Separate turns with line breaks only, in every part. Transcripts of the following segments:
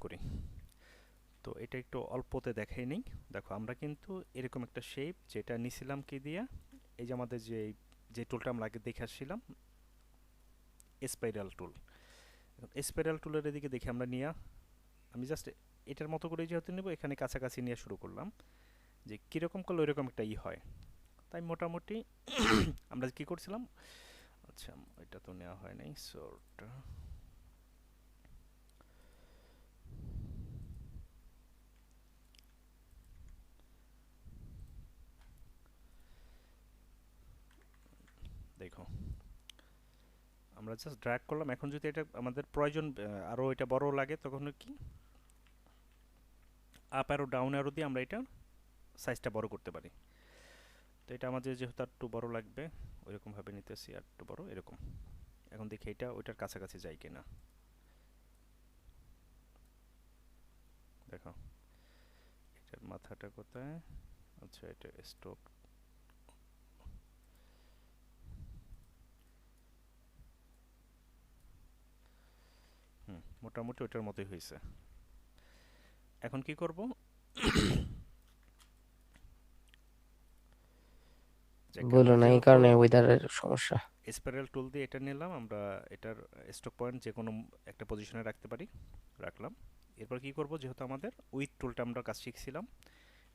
করি। তো এটা একটু অল্পতে দেখাই নেই। দেখো আমরা কিন্তু এরকম একটা শেপ যেটা নিছিলাম কি দিয়া, এই যে আমাদের যে টুলটা আমরা আগে দেখে আসছিলাম, স্পাইরাল টুল। স্পাইরাল টুলের এদিকে দেখে আমরা নিয়ে, আমি জাস্ট এটার মতো করে যেহেতু নেব, এখানে কাছাকাছি নিয়ে শুরু করলাম যে কীরকম করলে ওইরকম একটা হয়। তাই মোটামুটি আমরা কি করছিলাম, আচ্ছা এটা তো নেওয়া হয় নাই, সোটা দেখো আমরা জাস্ট ড্র্যাগ করলাম। এখন যদি এটা আমাদের প্রয়োজন আরও এটা বড় লাগে, তখন কি আপ অ্যারো ডাউন অ্যারো দিয়ে আমরা এটা সাইজটা বড় করতে পারি। তো এটা আমাদের যেহেতু আর একটু বড় লাগবে, ওইরকমভাবে নিতেছি, আর একটু বড় এরকম। এখন দেখি এটা ওইটার কাছাকাছি যায় কিনা। দেখো এটার মাথাটা কোথায়, আচ্ছা এটা স্টক, মোটামুটি ওইটার মতোই হয়েছে। এখন কি করব, যাক
বলো
আমরা
না, এই
যেহেতু
কারণে ওয়েদারের সমস্যা।
স্পাইরাল টুল দিয়ে এটা নিলাম, আমরা এটার স্টক পয়েন্ট যে কোনো একটা পজিশনে রাখতে পারি, রাখলাম। এরপর কি করব, যেহেতু আমাদের উইথ টুলটা আমরা কাজ শিখছিলাম,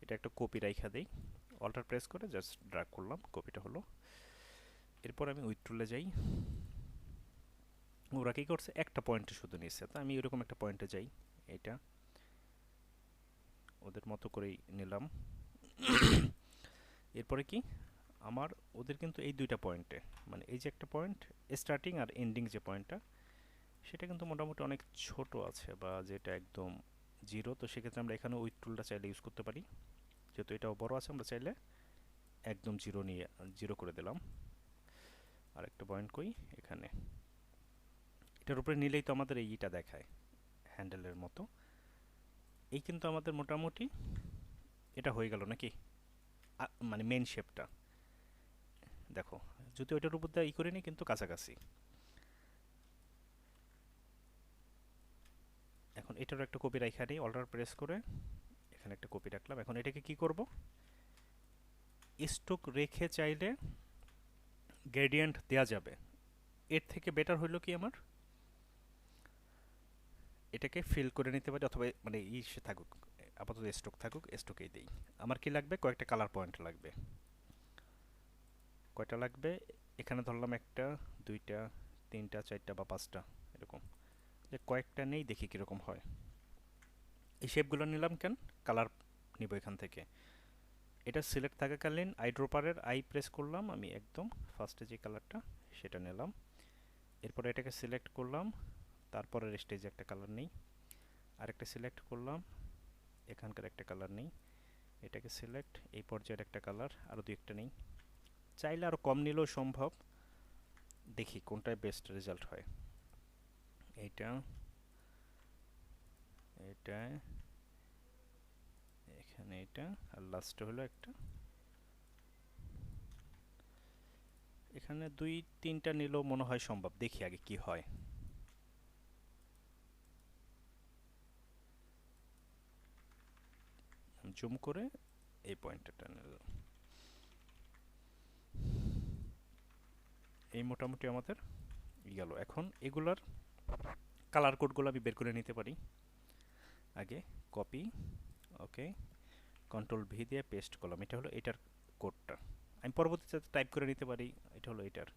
এটা একটা কপি রাইখা দেই, অল্টার প্রেস করে জাস্ট ড্র্যাগ করলাম, কপিটা হলো। এরপর আমি উইথ টুলে যাই। ওরা কি করছে, একটা পয়েন্টে শুধু নিচ্ছে, তো আমি এরকম একটা পয়েন্টে যাই, এটা ওদের মতো করেই নিলাম। এরপরে কি, আমার ওদের কিন্তু এই দুইটা পয়েন্টে, মানে এই যে একটা পয়েন্ট স্টার্টিং আর এন্ডিং যে পয়েন্টটা, সেটা কিন্তু মোটামুটি অনেক ছোট আছে, বা যেটা একদম জিরো। তো সেক্ষেত্রে আমরা এখানে উইথ টুলটা চাইলে ইউজ করতে পারি, যেহেতু এটাও বড় আছে, আমরা চাইলে একদম জিরো নিয়ে জিরো করে দিলাম। আর একটা পয়েন্ট কই, এখানে এটার উপরে নিলেই তো আমাদের এইটা দেখায় হ্যান্ডেলের মতো। এই কিন্তু আমাদের মোটামুটি এটা হয়ে গেল নাকি, মানে মেন শেপটা। দেখো যদি ওইটার উপর দিয়ে করে নিই, কিন্তু কাছাকাছি। এখন এটারও একটা কপি রাখা নিই, অল্টার প্রেস করে এখানে একটা কপি রাখলাম। এখন এটাকে কি করব, স্ট্রোক রেখে চাইলে গ্রেডিয়েন্ট দেওয়া যাবে। এর থেকে বেটার হইলো কি, আমার এটাকে ফিল করে নিতে পারি, অথবা মানে সে থাকুক, আপাতত স্ট্রোক থাকুক, স্ট্রোকেই দেই। আমার কি লাগবে, কয়েকটা কালার পয়েন্ট লাগবে। কয়টা লাগবে, এখানে ধরলাম একটা, দুইটা, তিনটা, চারটা বা পাঁচটা, এরকম। যে কয়েকটা নেই, দেখি কীরকম হয়। এই শেপগুলো নিলাম কেন, কালার নিব এখান থেকে। এটা সিলেক্ট থাকাকালীন আইড্রোপারের আই প্রেস করলাম, আমি একদম ফার্স্টে যে কালারটা সেটা নিলাম। এরপরে এটাকে সিলেক্ট করলাম, তারপরের স্টেজে একটা কালার নেই, আরেকটা সিলেক্ট করলাম, এখানকার একটা কালার নেই, এটাকে সিলেক্ট, এই পর্যায়ের একটা কালার, আরও দুই একটা নেই। চাইলে আরও কম নিলেও সম্ভব, দেখি কোনটায় বেস্ট রেজাল্ট হয়। এইটা, এটা, এখানে এটা, আর লাস্টে হলো একটা, এখানে দুই তিনটা নিলেও মনে হয় সম্ভব, দেখি আগে কি হয়। জুম করে এই পয়েন্টটা নিলাম। এই মোটামুটি আমাদের গেল। এখন এগুলার কালার কোডগুলো আমি বের করে নিতে পারি। আগে কপি, ওকে, কন্ট্রোল ভি দিয়ে পেস্ট করলাম, এটা হলো এটার কোডটা। আমি পরবর্তীতে টাইপ করে নিতে পারি, এটা হলো এটার।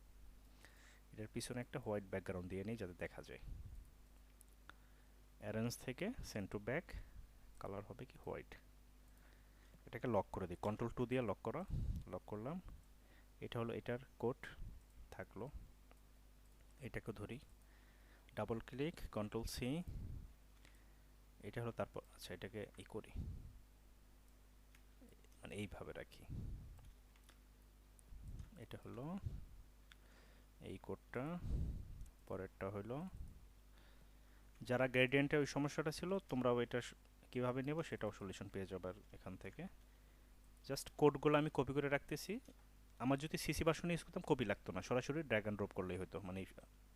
এটার পিছনে একটা হোয়াইট ব্যাকগ্রাউন্ড দিয়ে নিই যাতে দেখা যায়। অ্যারেঞ্জ থেকে সেন্ড টু ব্যাক, কালার হবে কি হোয়াইট। এটাকে লক করে দিই, কন্ট্রোল টু দিয়ে লক করা, লক করলাম। এটা হলো এটার কোড থাকলো। এটাকে ধরি, ডাবল ক্লিক, কন্ট্রোল সি, এটা হলো তারপর। আচ্ছা এটাকে ই করি, মানে এইভাবে রাখি। এটা হলো এই কোডটা, পরেরটা হলো, যারা গ্রেডিয়েন্টে ওই সমস্যাটা ছিল, তোমরাও এটা কীভাবে নেব সেটাও সলিউশন পেয়ে যাবে এখান থেকে। জাস্ট কোডগুলো আমি কপি করে রাখতেছি। আমার যদি সিসি ভার্সন ইউজ করতাম, কপি লাগতো না, সরাসরি ড্র্যাগ অ্যান্ড ড্রপ করলেই হতো, মানে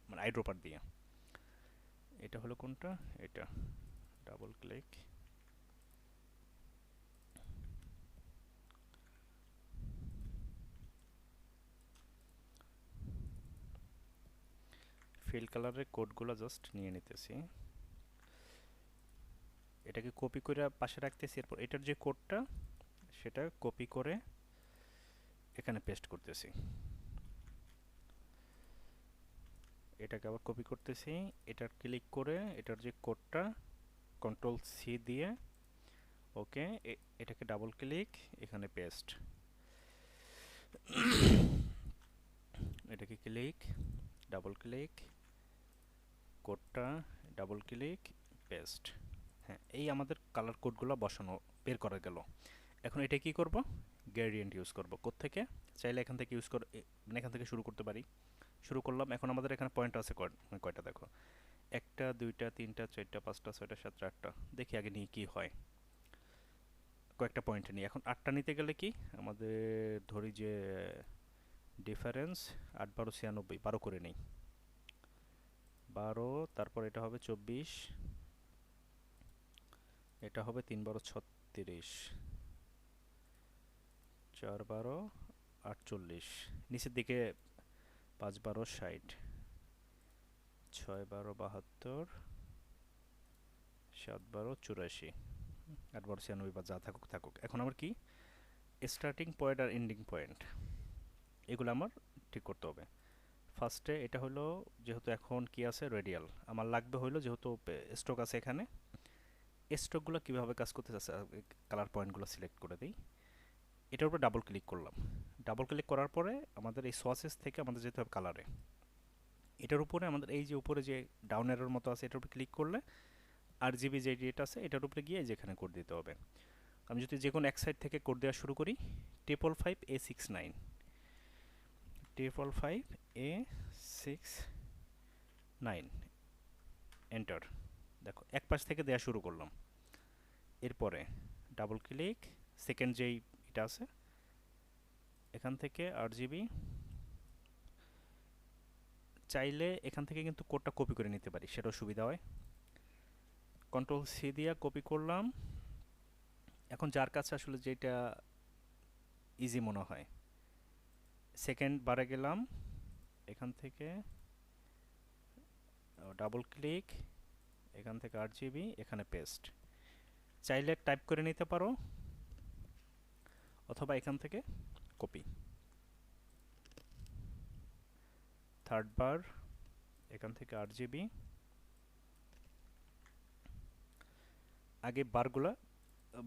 মানে আইড্রপার দিয়ে। এটা হলো কোনটা, এটা, ডাবল ফিল কালারের কোডগুলো জাস্ট নিয়ে নিতেছি, এটাকে কপি করে পাশে রাখতেছি, এরপর এটার যে কোডটা সেটা কপি করে এখানে পেস্ট করতেছি, এটাকে আবার কপি করতেছি, এটার ক্লিক করে এটার যে কোডটা কন্ট্রোল সি দিয়ে ওকে, এটাকে ডাবল ক্লিক, এখানে পেস্ট, এটাকে ক্লিক, ডাবল ক্লিক, কোডটা ডাবল ক্লিক, পেস্ট। হ্যাঁ, এই আমাদের কালার কোডগুলো বসানো বের করা গেল। এখন এটা কি করব, গ্রেডিয়েন্ট ইউজ করব। কোত্থেকে? চাইলে এখান থেকে ইউজ করে, মানে এখান থেকে শুরু করতে পারি। শুরু করলাম, এখন আমাদের এখানে পয়েন্ট আছে কয়টা দেখো, 1টা 2টা 3টা 4টা 5টা 6টা 7টা 8টা। দেখি আগে নিয়ে কি হয়, কয়েকটা পয়েন্ট নিই। এখন 8টা নিতে গেলে কি আমাদের, ধরি যে ডিফারেন্স 8 12 96, 12 করে নেই, 12, তারপর এটা হবে 24, এটা হবে 3 12 36, 4 12 48, নিচের দিকে 5 12 60, 6 12 72, 7 12 84, 8 12 96 বা যা থাকুক থাকুক। এখন আমার কি স্টার্টিং পয়েন্ট আর এন্ডিং পয়েন্ট এগুলো আমার ঠিক করতে হবে। ফার্স্টে এটা হলো, যেহেতু এখন কি আছে রেডিয়াল, আমার লাগবে হলো যেহেতু স্ট্রোক আছে এখানে, স্ট্রোকগুলো কীভাবে কাজ করতে চাচ্ছে, কালার পয়েন্টগুলো সিলেক্ট করে দিই, এটার উপর ডাবল ক্লিক করলাম। ডাবল ক্লিক করার পরে আমাদের এই সোয়াসেস থেকে আমাদের যেতে হবে কালারে, এটার উপরে আমাদের এই যে উপরে যে ডাউন এরোর মতো আছে এটার উপর ক্লিক করলে RGB যে ডেট আছে এটার উপরে গিয়ে যেখানে কোড দিতে হবে। আমি যদি যে কোনো এক সাইড থেকে কোড দেওয়া শুরু করি, 555A69, 555A69, এন্টার। দেখো এক পাশ থেকে দেওয়া শুরু করলাম, এরপরে ডাবল ক্লিক, সেকেন্ড যেই এটা আছে এখান থেকে RGB, চাইলে এখান থেকে কিন্তু কোডটা কপি করে নিতে পারি, সেটাও সুবিধা হয়। কন্ট্রোল সি দিয়ে কপি করলাম। এখন যার কাছে আসলে যেটা ইজি মনে হয়, সেকেন্ড বারে গেলাম, এখান থেকে ডাবল ক্লিক, এখান থেকে RGB, এখানে পেস্ট। চাইলে টাইপ করে নিতে পারো অথবা এখান থেকে কপি। থার্ড বার, এখান থেকে RGB, আগে বারগুলা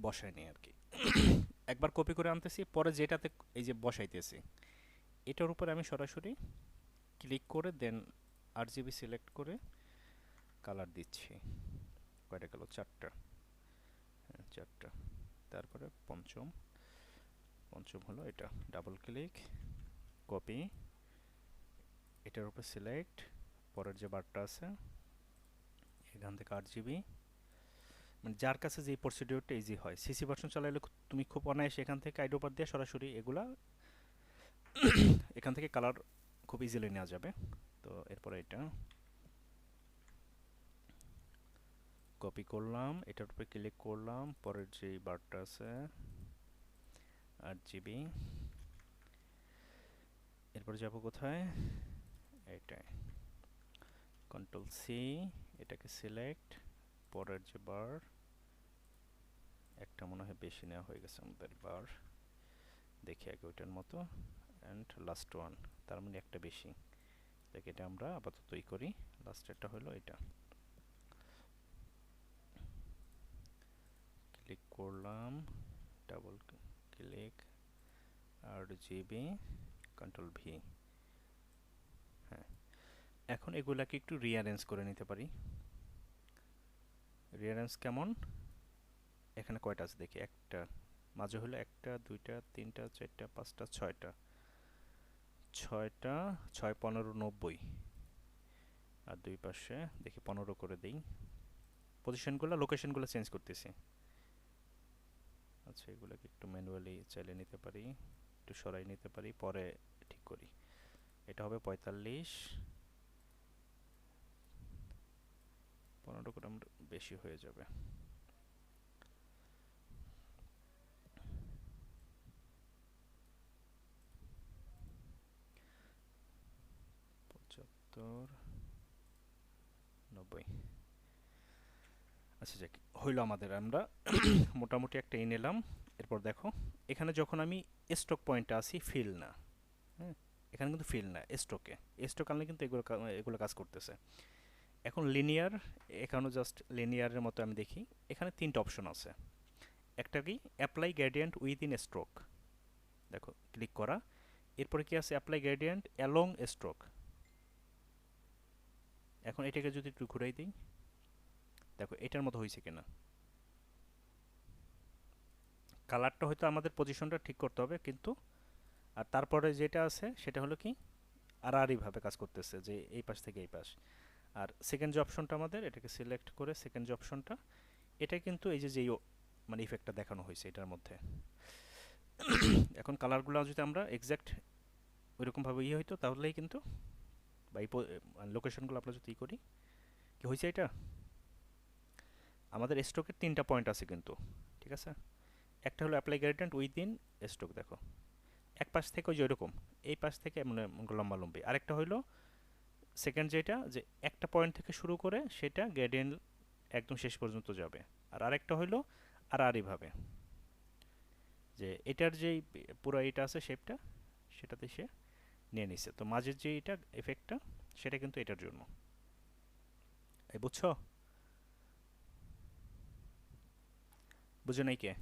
বসায় নিই আর কি। একবার কপি করে আনতেছি, পরে যেটাতে এই যে বসাইতেছি এটার উপরে আমি সরাসরি ক্লিক করে দেন RGB সিলেক্ট করে কালার দিচ্ছি। কয়টা গেল? 4টা। হ্যাঁ 4টা। তারপরে পঞ্চম হলো এটা, ডাবল ক্লিক, কপি, এটার উপর সিলেক্ট, পরের যে বারটা আছে এখান থেকে RGB, মানে যার কাছে যে প্রসিডিওরটা ইজি হয়। সিসি ভার্সন চালাইলে তুমি খুব অনায়াসে এখান থেকে আইডোপার দিয়ে সরাসরি এগুলা এখান থেকে কালার খুব ইজিলি নেওয়া যাবে। তো এরপরে এটা কপি করলাম, এটার উপরে ক্লিক করলাম, পরের যে বারটা আছে RGB, এরপরে যাব কোথায়, এইটায় কন্ট্রোল সি, এটাকে সিলেক্ট, পরের যে বার, একটা মনে হয় বেশি নেওয়া হয়ে গেছে আমাদের বার, দেখি আগে ওইটার মতো, অ্যান্ড লাস্ট ওয়ান, তার মানে একটা বেশি। দেখি এটা আমরা আপাতত করি, লাস্টেরটা হলো এটা। ক্লিক করলাম, double click, RGB, control V. হ্যাঁ, এখন এগুলাকে একটু রিঅ্যারেঞ্জ করে নিতে পারি। রিঅ্যারেঞ্জ কেমন, এখানে কয়টা আছে দেখি, একটা মাঝে হলো 1টা 2টা 3টা 4টা 5টা 6টা, 6 15 90, আর দুই পাশে দেখি 15 করে দেই। পজিশনগুলো লোকেশনগুলো চেঞ্জ করতেছি। আচ্ছা, এগুলোকে একটু ম্যানুয়ালি চাইলে নিতে পারি, একটু সরাই নিতে পারি, পরে ঠিক করি। এটা হবে 45, 15 করে বেশি হয়ে যাবে। 90। আচ্ছা যাক, হইলো আমাদের। আমরা মোটামুটি একটা নিলাম। এরপর দেখো, এখানে যখন আমি স্ট্রোক পয়েন্টে আসি, ফিল না, হ্যাঁ, এখানে কিন্তু ফিল না, স্ট্রোকে। স্ট্রোক আনলে কিন্তু এগুলো কাজ করতেছে। এখন লিনিয়ার, এখানেও জাস্ট লিনিয়ারের মতো আমি দেখি। এখানে তিনটা অপশন আছে। একটা কি অ্যাপ্লাই গ্রেডিয়েন্ট উইদিন স্ট্রোক, দেখো ক্লিক করা। এরপরে কি আছে অ্যাপ্লাই গ্রেডিয়েন্ট অ্যালং স্ট্রোক। এখন এটাকে যদি একটু ঘুরাই দিই, দেখো এটার মতো হয়েছে কিনা। কালারটা হয়তো আমাদের পজিশনটা ঠিক করতে হবে, কিন্তু আর তারপরে যেটা আছে সেটা হলো কি আড়াআড়িভাবে কাজ করতেছে, যে এই পাশ থেকে এই পাশ। আর সেকেন্ড যে অপশনটা আমাদের, এটাকে সিলেক্ট করে সেকেন্ড যে অপশনটা, এটা কিন্তু এই যে যেই মানে ইফেক্টটা দেখানো হয়েছে এটার মধ্যে। এখন কালারগুলো যদি আমরা এক্স্যাক্ট ওইরকমভাবে হইতো তাহলেই কিন্তু, বা এই লোকেশনগুলো আমরা যদি করি, কি হয়েছে এটা, আমাদের স্ট্রোকের তিনটা পয়েন্ট আছে কিন্তু, ঠিক আছে। একটা হলো অ্যাপ্লাই গ্রেডিয়েন্ট উইদিন স্ট্রোক, দেখো এক পাশ থেকে ওই যে ওইরকম, এই পাশ থেকে মানে লম্বালম্বি। আরেকটা হলো সেকেন্ড যেটা, যে একটা পয়েন্ট থেকে শুরু করে সেটা গ্রেডিয়েন্ট একদম শেষ পর্যন্ত যাবে। আর আরেকটা হলো আড়াআড়িভাবে, যে এটার যেই পুরো এটা আছে শেপটা, সেটাতে সে নিয়ে নিছে। তো মাঝের যে এটা এফেক্টটা, সেটা কিন্তু এটার জন্য। এই বুঝছো? বুঝো নাই কে?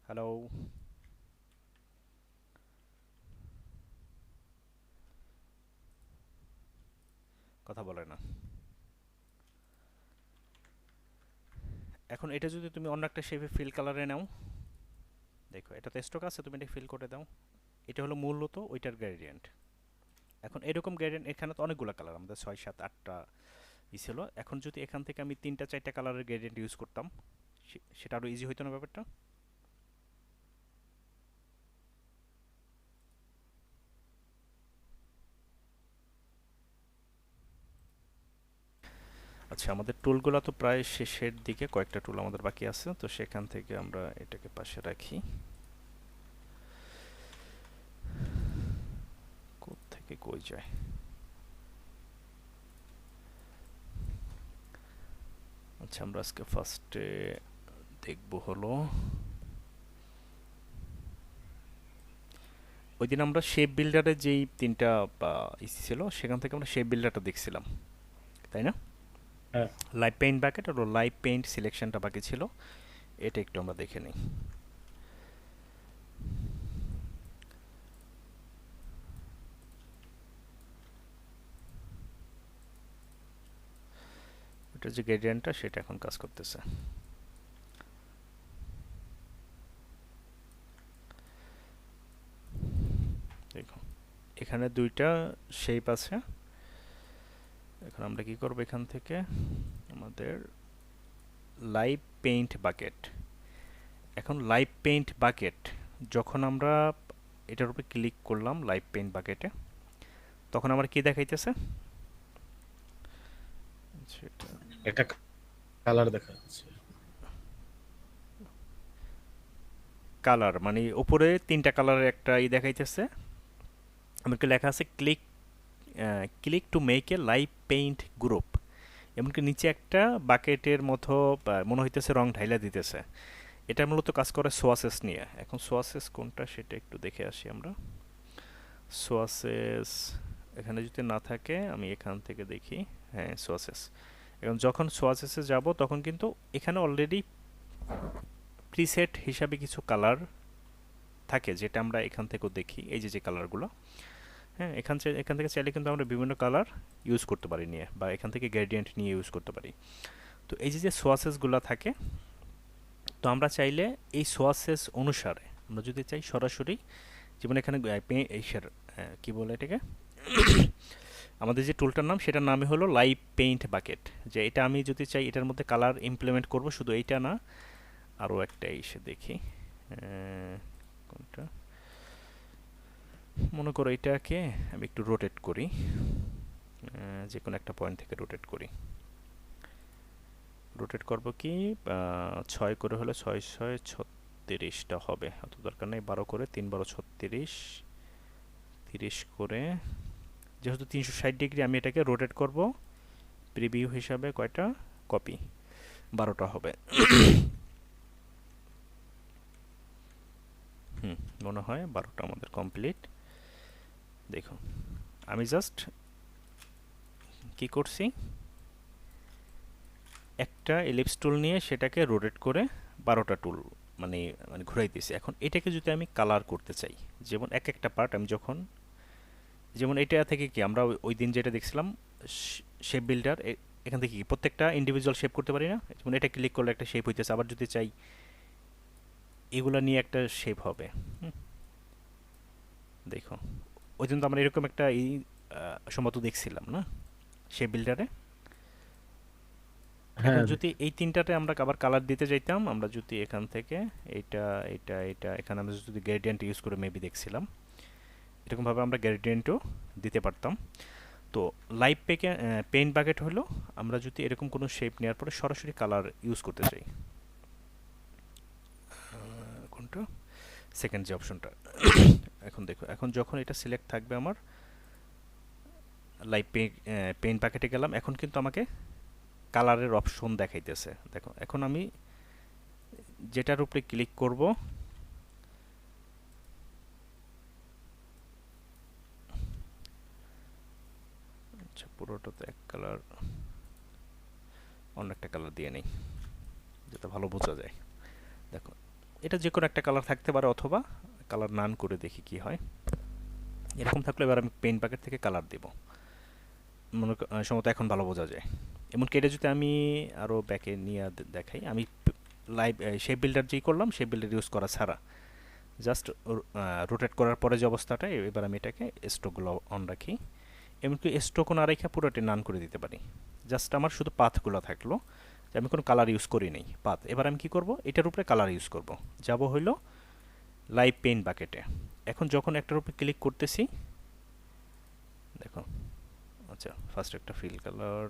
হ্যালো? কথা বলে না। এখন এটা যদি তুমি অন্য একটা শেপে ফিল কালারে নাও, দেখো এটাতে স্টক আছে, তুমি এটা ফিল করে দাও। এটা হলো মূলত ওইটার গ্রেডিয়েন্ট। এখন এরকম গ্রেডিয়েন্ট এখানে তো অনেকগুলো কালার, আমাদের 6 7 8টা ছিল। এখন যদি এখান থেকে আমি 3টা 4টা কালারের গ্রেডিয়েন্ট ইউজ করতাম, সেটা আরো ইজি হইতো না ব্যাপারটা? আচ্ছা, আমাদের টুলগুলো তো প্রায় শেষের দিকে, কয়েকটা টুল আমাদের বাকি আছে, তো সেখান থেকে আমরা এটাকে পাশে রাখি। থেকে কই যায়? আচ্ছা, আমরা আজকে ফার্স্টে দেখব হলো, ওই দিন আমরা শেপ বিল্ডারের যেই তিনটা ইসি ছিল, সেখান থেকে আমরা শেপ বিল্ডারটা দেখছিলাম, তাই না?
হ্যাঁ।
লাইভ পেইন্ট বাকেট আর লাইভ পেইন্ট সিলেকশনটা বাকি ছিল, এটা একটু আমরা দেখে নিই। এটা যে গ্রেডিয়েন্টটা, সেটা এখন কাজ করতেছে। দেখো এখানে দুইটা শেপ আছে। এখন আমরা কি করব, এখান থেকে আমাদের লাইভ পেইন্ট বাকেট। এখন লাইভ পেইন্ট বাকেট যখন আমরা এটার উপরে ক্লিক করলাম, লাইভ পেইন্ট বাকেটে, তখন আমার কি দেখাইতেছে, সেটা
একটা কালার দেখা যাচ্ছে।
কালার মানে উপরে তিনটা কালারের একটা দেখাইতেছে। এমনকি লেখা আছে click click to make a live paint group. এমনকি নিচে একটা বাকেটের মতো মনে হইতেছে রং ঢাইলা দিতেছে। এটা মূলত কাজ করে সোয়াসেস নিয়ে। এখন সোয়াসেস কোনটা সেটা একটু দেখে আসি আমরা। সোয়াসেস এখানে যদি না থাকে, আমি এখান থেকে দেখি। হ্যাঁ, সোয়াসেস। এখন যখন সোয়াসেসে যাব, তখন কিন্তু এখানে অলরেডি প্রিসেট হিসাবে কিছু কালার থাকে, যেটা আমরা এখান থেকেও দেখি। এই যে যে কালারগুলো, হ্যাঁ, এখান থেকে চাইলে কিন্তু আমরা বিভিন্ন কালার ইউজ করতে পারি নিয়ে, বা এখান থেকে গ্রেডিয়েন্ট নিয়ে ইউজ করতে পারি। তো এই যে যে সোয়াসেসগুলো থাকে, তো আমরা চাইলে এই সোয়াসেস অনুসারে, আমরা যদি চাই সরাসরি, যেমন এখানে কি বলে এটাকে, আমাদের যে টুলটার নাম, সেটার নামই হলো লাইভ পেইন্ট বাকেট। যে এটা আমি যদি চাই এটার মধ্যে কালার ইমপ্লিমেন্ট করব, শুধু এইটা না, আরও একটা এসে দেখি কোনটা, মনে করো এটাকে আমি একটু রোটেট করি, যে কোনো একটা পয়েন্ট থেকে রোটেট করি। রোটেট করব কি, 6 করে হলে 6 6 36টা হবে, অত দরকার নেই। 12 করে 3 12 36, 30 করে, যেহেতু 360 ডিগ্রি আমি এটাকে রোটেট করব, প্রিভিউ হিসাবে কয়টা কপি, 12টা হবে। মনে হয় 12টা আমাদের কমপ্লিট। দেখো আমি জাস্ট কি করছি, একটা এলিপস টুল নিয়ে সেটাকে রোটেট করে 12টা টুল মানে মানে ঘুরাইতেছি। এখন এটাকে যদি আমি কালার করতে চাই, যেমন এক একটা পার্ট আমি যখন, যেমন এটা থেকে কি আমরা ওই দিন যেটা দেখছিলাম শেপ বিল্ডার, এখান থেকে কি প্রত্যেকটা ইন্ডিভিজুয়াল শেপ করতে পারি না? যেমন এটা ক্লিক করলে একটা শেপ হইতেছে, আবার যদি চাই এগুলা নিয়ে একটা শেপ হবে। দেখো ওই দিন তো আমরা এরকম একটা সম্ভবত দেখছিলাম না শেপ বিল্ডারে। এখন
হ্যাঁ,
যদি এই তিনটাতে আমরা আবার কালার দিতে চাইতাম, আমরা যদি এখান থেকে এটা এটা এটা এখানে আমরা যদি গ্রেডিয়েন্ট ইউজ করে মেবি দেখছিলাম, এরকমভাবে আমরা গ্রেডিয়েন্টও দিতে পারতাম। তো লাইভ পেইন্ট বাকেট হলো আমরা যদি এরকম কোনো শেপ নেওয়ার পরে সরাসরি কালার ইউজ করতে চাই। কোনটা? সেকেন্ড যে অপশনটা। এখন দেখো, এখন যখন এটা সিলেক্ট থাকবে আমার লাইভ পেইন্ট বাকেটে গেলাম, এখন কিন্তু আমাকে কালারের অপশন দেখাইতেছে। দেখো এখন আমি যেটার উপরে ক্লিক করব, আচ্ছা পুরোটাতে এক কালার, অন্য একটা কালার দিয়ে নেই যেটা ভালো বোঝা যায়। দেখো এটা যে কোনো একটা কালার থাকতে পারে, অথবা কালার নান করে দেখি কি হয়। এরকম থাকলে এবার আমি পেইন্ট বাকেট থেকে কালার দেব, সম্ভবত এখন ভালো বোঝা যায়। এমনকি এটা যদি আমি আরও ব্যাকে নিয়ে দেখাই, আমি লাইভ শেপ বিল্ডার যেই করলাম, শেপ বিল্ডার ইউজ করা ছাড়া জাস্ট রোটেট করার পরে যে অবস্থাটা, এবার আমি এটাকে স্ট্রোকগুলো অন রাখি। এমনকি স্ট্রোকও না রেখে পুরোটি নান করে দিতে পারি। জাস্ট আমার শুধু পাথগুলো থাকলো, যে আমি কোনো কালার ইউজ করি নাই পাথ। এবার আমি কি করব, এটার উপরে কালার ইউজ করব। যাব হইলো লাইভ পেইন্ট বাকেটে। এখন যখন একটার উপরে ক্লিক করতেছি, দেখো আচ্ছা ফার্স্ট একটা fill colour,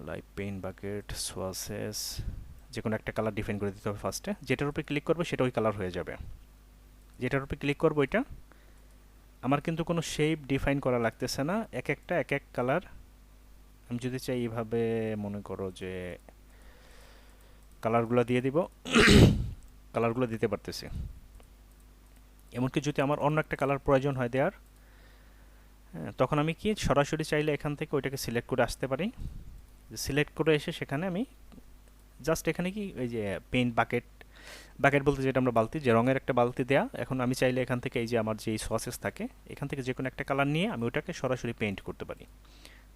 live paint bucket, swatches, যে কোনো একটা কালার ডিফাইন করে দিতে হবে ফার্স্টে। যেটার উপরে ক্লিক করবো সেটা ওই কালার হয়ে যাবে। যেটার উপরে ক্লিক করবো এটা, আমার কিন্তু কোনো শেপ ডিফাইন করা লাগতেছে না, এক একটা এক এক কালার। আমি যদি চাই এইভাবে মনে করো যে কালারগুলো দিয়ে দিব, কালারগুলো দিতে পারতেছি। এমনকি যদি আমার অন্য একটা কালার প্রয়োজন হয় দেওয়ার, তখন আমি কি সরাসরি চাইলে এখান থেকে ওইটাকে সিলেক্ট করে আসতে পারি। সিলেক্ট করে এসে সেখানে আমি জাস্ট এখানে কি এই যে পেইন্ট বাকেট, বাকেট বলতে যেটা আমরা বালতি, যে রঙের একটা বালতি দেয়া। এখন আমি চাইলে এখান থেকে এই যে আমার যেই সসেস থাকে, এখান থেকে যে কোনো একটা কালার নিয়ে আমি ওটাকে সরাসরি পেইন্ট করতে পারি,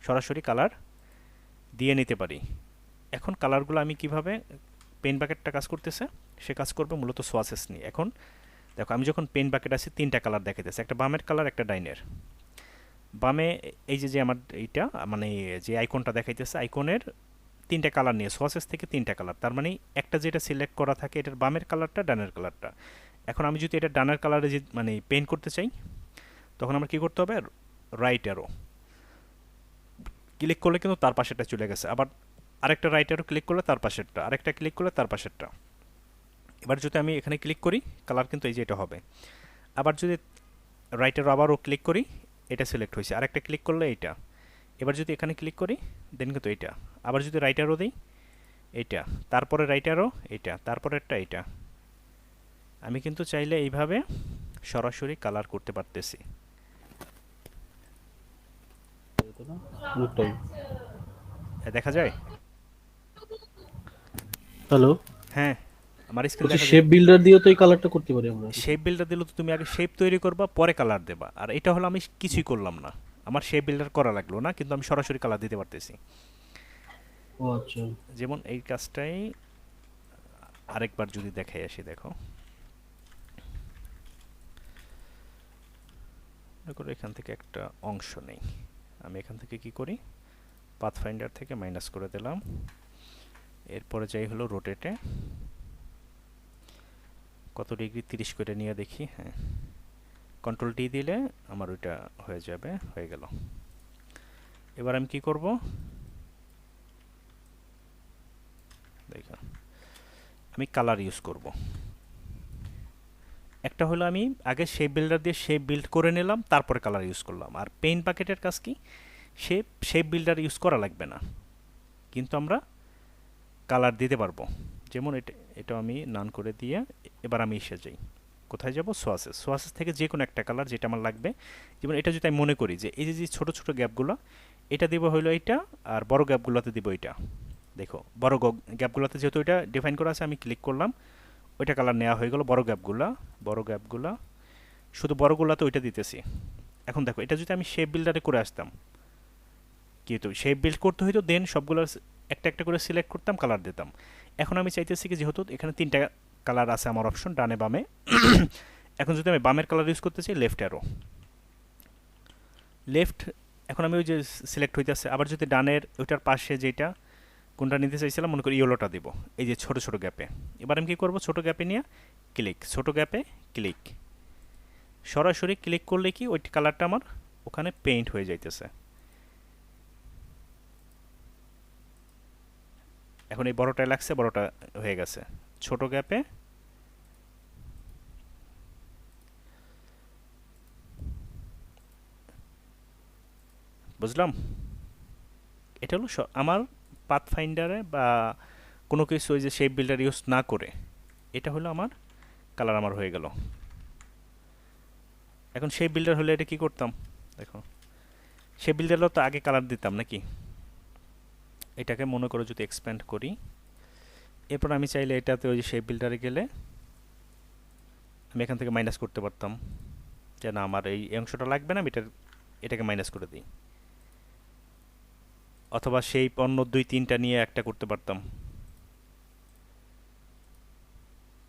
সরাসরি কালার দিয়ে নিতে পারি। এখন কালারগুলো আমি কিভাবে, পেইন্ট বাকেটটা কাজ করতেছে, সে কাজ করবে মূলত সোয়াসেস নিয়ে। এখন দেখো আমি যখন পেইন্ট বাকেট আছে, তিনটা কালার দেখাইতেছে, একটা বামের কালার, একটা ডাইনের। বামে এই যে যে আমার এইটা মানে যে আইকনটা দেখাইতেছে, আইকনের তিনটা কালার নিয়ে, সোয়াসেস থেকে তিনটা কালার, তার মানে একটা যেটা সিলেক্ট করা থাকে এটার বামের কালারটা, ডানের কালারটা। এখন আমি যদি এটা ডানের কালারে যে মানে পেইন্ট করতে চাই, তখন আমার কি করতে হবে, রাইট অ্যারো ক্লিক করলে কিন্তু তার পাশেরটা চলে গেছে, আবার আরেকটা রাইট অ্যারো ক্লিক করলে তার পাশেরটা, আরেকটা ক্লিক করলে তার পাশেরটা। এবার যদি আমি এখানে ক্লিক করি, কালার কিন্তু এই যে এটা হবে। আবার যদি রাইট অ্যারো আবারও ক্লিক করি, এটা সিলেক্ট হয়েছে, আরেকটা ক্লিক করলে এইটা। এবার যদি এখানে ক্লিক করি, দেন কিন্তু এইটা। আবার যদি রাইট অ্যারো দিই, এইটা, তারপরে রাইট অ্যারো এইটা, তারপরেরটা এইটা। আমি কিন্তু চাইলে এইভাবে সরাসরি কালার করতে পারতেছি।
অনেকটাই।
দেখা যায়?
হ্যালো,
হ্যাঁ, আমার স্ক্রিন
বলছি
দেখা যায়।
শেপ বিল্ডার দিয়ে তো এই কালারটা করতে পারি আমরা।
শেপ বিল্ডার দিলে তো তুমি আগে শেপ তৈরি করবা, পরে কালার দেবা। আর এটা হলো আমি কিছুই করলাম না, আমার শেপ বিল্ডার করা লাগলো না, কিন্তু আমি সরাসরি কালার দিতে পারতেছি।
ও আচ্ছা,
যেমন এই কাজটাই আরেকবার যদি দেখাই আসি, দেখো মনে করো এখান থেকে একটা অংশ নেই, আমি এখান থেকে কি করি, পাথফাইন্ডার থেকে মাইনাস করে দিলাম। এরপরে যাই হলো রোটেটে, কত ডিগ্রি, 30 করে নিয়ে দেখি। হ্যাঁ, কন্ট্রোল ডি দিলে আমার ওইটা হয়ে যাবে, হয়ে গেল। এবার আমি কি করব, দেখো আমি কালার ইউজ করব। একটা হলো আমি আগে শেপ বিল্ডার দিয়ে শেপ বিল্ড করে নিলাম, তারপরে কালার ইউজ করলাম। আর পেইন্ট বাকেটের কাজ কি, শেপ বিল্ডার ইউজ করা লাগবে না, কিন্তু আমরা কালার দিতে পারবো। যেমন এটা আমি নান করে দিয়ে এবার আমি এসে যাই, কোথায় যাব, সোয়াসেস। সোয়াসেস থেকে যে কোনো একটা কালার যেটা আমার লাগবে। যেমন এটা যদি আমি মনে করি যে এই যে ছোটো ছোটো গ্যাপগুলো, এটা দিব হইলো এইটা, আর বড় গ্যাপগুলোতে দিব এটা। দেখো বড় গ্যাপগুলোতে যেহেতু এটা ডিফাইন করা আছে, আমি ক্লিক করলাম, ওইটা কালার নেওয়া হয়ে গেল। বড় গ্যাপগুলা শুধু বড়গুলাতে ওইটা দিতেছি। এখন দেখো এটা যদি আমি শেপ বিল্ডারে করে আসতাম, কিন্তু শেপ বিল্ড করতে হইতো, দেন সবগুলো একটা একটা করে সিলেক্ট করতাম, কালার দিতাম। এখন আমি চাইতেছি কি, যেহেতু এখানে তিনটা কালার আছে আমার অপশন, ডানে বামে, এখন যদি আমি বামের কালার ইউজ করতে চাই, লেফট অ্যারো, লেফট। এখন আমি ওই যে সিলেক্ট হইতেছে, আবার যদি ডানের ওইটার পাশে যেটা কোনটা নিতে চাইছিলাম, মনে করি ইয়েলোটা দিব, এই যে ছোট ছোট গ্যাপে। এবার আমি কী করবো, ছোট গ্যাপে নিয়ে ক্লিক, ছোট গ্যাপে ক্লিক, সরাসরি ক্লিক করলে কি ওই কালারটা আমার ওখানে পেইন্ট হয়ে যাইতেছে। এখন এই বড়টায় লাগছে, বড়টা হয়ে গেছে। ছোট গ্যাপে বুঝলাম। এটা হলো আমার পাথ ফাইন্ডারে বা কোনো কিছু ওই যে শেপ বিল্ডার ইউজ না করে, এটা হলো আমার কালার আমার হয়ে গেল। এখন শেপ বিল্ডার হলে এটা কি করতাম, দেখো শেপ বিল্ডারও তো আগে কালার দিতাম নাকি। এটাকে মনে করো যদি এক্সপ্যান্ড করি, এরপর আমি চাইলে এটাতে ওই যে শেপ বিল্ডারে গেলে আমি এখান থেকে মাইনাস করতে পারতাম, যে না আমার এই অংশটা লাগবে না, আমি এটাকে মাইনাস করে দিই। অথবা সেই অন্য দুই তিনটা নিয়ে একটা করতে পারতাম,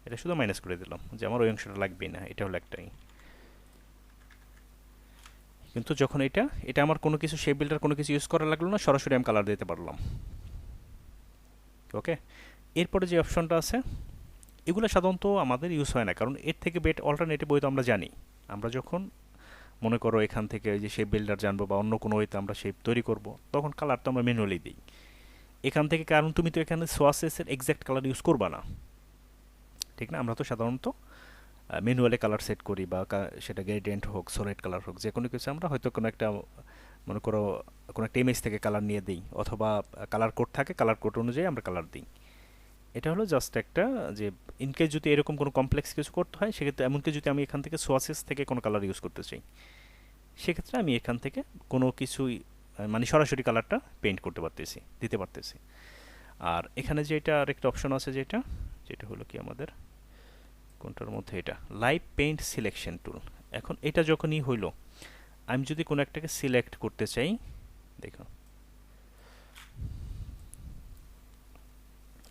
এটা শুধু মাইনাস করে দিলাম, যে আমার ওই অংশটা লাগবেই না, এটা হলো একটাই। কিন্তু যখন এটা আমার কোনো কিছু শেপ বিল্ডার কোনো কিছু ইউজ করা লাগলো না, সরাসরি আমি কালার দিতে পারলাম। ওকে, এরপরে যে অপশনটা আছে, এগুলো সাধারণত আমাদের ইউজ হয় না, কারণ এর থেকে বেট অল্টারনেটিভ ওয়ে তো আমরা জানি। আমরা যখন মনে করো এখান থেকে ওই যে শেপ বিল্ডার জানবো বা অন্য কোনো ওয়েতে আমরা শেপ তৈরি করব, তখন কালার তো আমরা ম্যানুয়ালি দিই এখান থেকে, কারণ তুমি তো এখানে সোয়াসেসের এক্স্যাক্ট কালার ইউজ করবা না, ঠিক না। আমরা তো সাধারণত ম্যানুয়ালি কালার সেট করি, বা সেটা গ্রেডিয়েন্ট হোক, সলিড কালার হোক, যে কোনো কিছু আমরা হয়তো কোনো একটা মনে করো কোনো একটা ইমেজ থেকে কালার নিয়ে দিই, অথবা কালার কোড থাকে, কালার কোড অনুযায়ী আমরা কালার দিই। এটা হলো জাস্ট একটা, যে ইনকেস যদি এরকম কোনো কমপ্লেক্স কিছু করতে হয়, সেক্ষেত্রে এমনকি যদি আমি এখান থেকে সোয়াসেস থেকে কোনো কালার ইউজ করতে চাই, সেক্ষেত্রে আমি এখান থেকে কোনো কিছুই মানে সরাসরি কালারটা পেইন্ট করতে পারতেছি, দিতে পারতেছি। আর এখানে যেটা আরেকটা অপশন আছে, যেটা যেটা হলো কি আমাদের কোনটার মধ্যে, এটা লাইভ পেইন্ট সিলেকশন টুল। এখন এটা যখনই হইলো, আমি যদি কোনো একটাকে সিলেক্ট করতে চাই, দেখো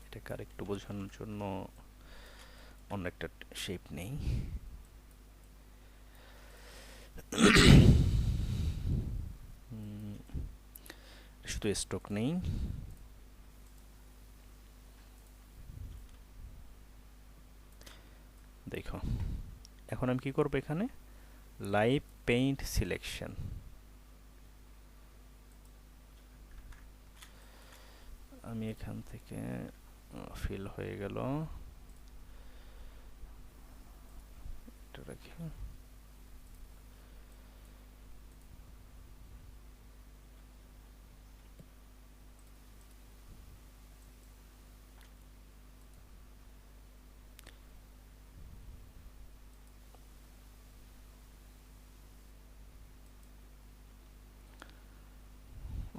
এটাকে আরেকটু বোঝানোর জন্য অন্য একটা শেপ নেই। শুধু স্ট্রোক নেই, দেখো এখন আমি কি করব, এখানে লাইভ পেইন্ট সিলেকশন, আমি এখান থেকে ফিল হয়ে গেল, এটা রাখি।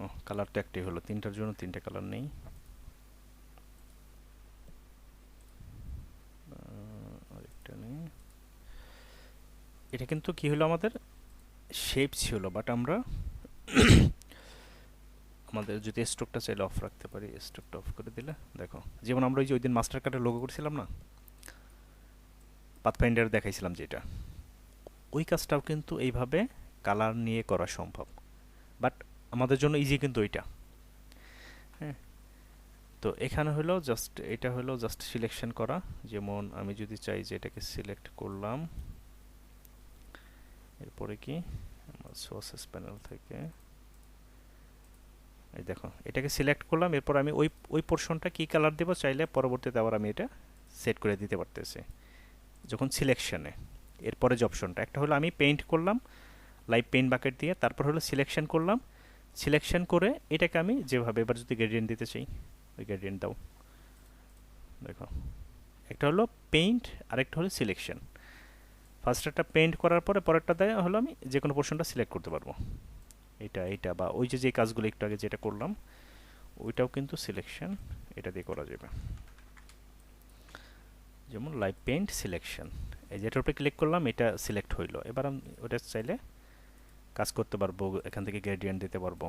ও কালার তো একটাই হলো, তিনটার জন্য তিনটা কালার নেই। আরেকটা নেই। এটা কিন্তু কি হলো, আমাদের শেপ ছিল, বাট আমরা আমাদের যদি স্ট্রোকটা চাইলে অফ রাখতে পারি, স্ট্রোকটা অফ করে দিলে দেখো, যেমন আমরা ওই যে ওই দিন মাস্টার কার্ডের লোগো করছিলাম না, পাথফাইন্ডার দেখাইছিলাম যেটা, ওই কাজটাও কিন্তু এইভাবে কালার নিয়ে করা সম্ভব, বাট আমাদের জন্য ইজি কিন্তু ওইটা। হ্যাঁ, তো এখানে হলো জাস্ট, এটা হলো জাস্ট সিলেকশন করা। যেমন আমি যদি চাই যে এটাকে সিলেক্ট করলাম, এরপরে কি আমার সোর্সেস প্যানেল থেকে এই দেখো এটাকে সিলেক্ট করলাম, এরপর আমি ওই ওই পোর্শনটা কী কালার দেবো চাইলে পরবর্তীতে আবার আমি এটা সেট করে দিতে পারতেছি যখন সিলেকশনে। এরপরে যে অপশনটা, একটা হলো আমি পেইন্ট করলাম লাইভ পেইন্ট বাকেট দিয়ে, তারপর হলো সিলেকশন করলাম, সিলেকশন করে এটাকে আমি যেভাবে এবার যদি গ্রেডিয়েন্ট দিতে চাই ওই গ্রেডিয়েন্ট দাও। দেখো একটা হলো পেইন্ট আর একটা হলো সিলেকশন। ফার্স্টটা পেইন্ট করার পরে পরেরটা দেয় হলো আমি যে কোনো পোর্শনটা সিলেক্ট করতে পারবো, এটা বা ওই যে কাজগুলো একটু আগে যেটা করলাম ওইটাও কিন্তু সিলেকশন এটা দিয়ে করা যাবে। যেমন লাইভ পেইন্ট সিলেকশন, এই যেটার উপরে ক্লিক করলাম এটা সিলেক্ট হইলো, এবার আমি ওটা চাইলে কাজ করতে পারবো, এখান থেকে গ্রেডিয়েন্ট দিতে পারবো।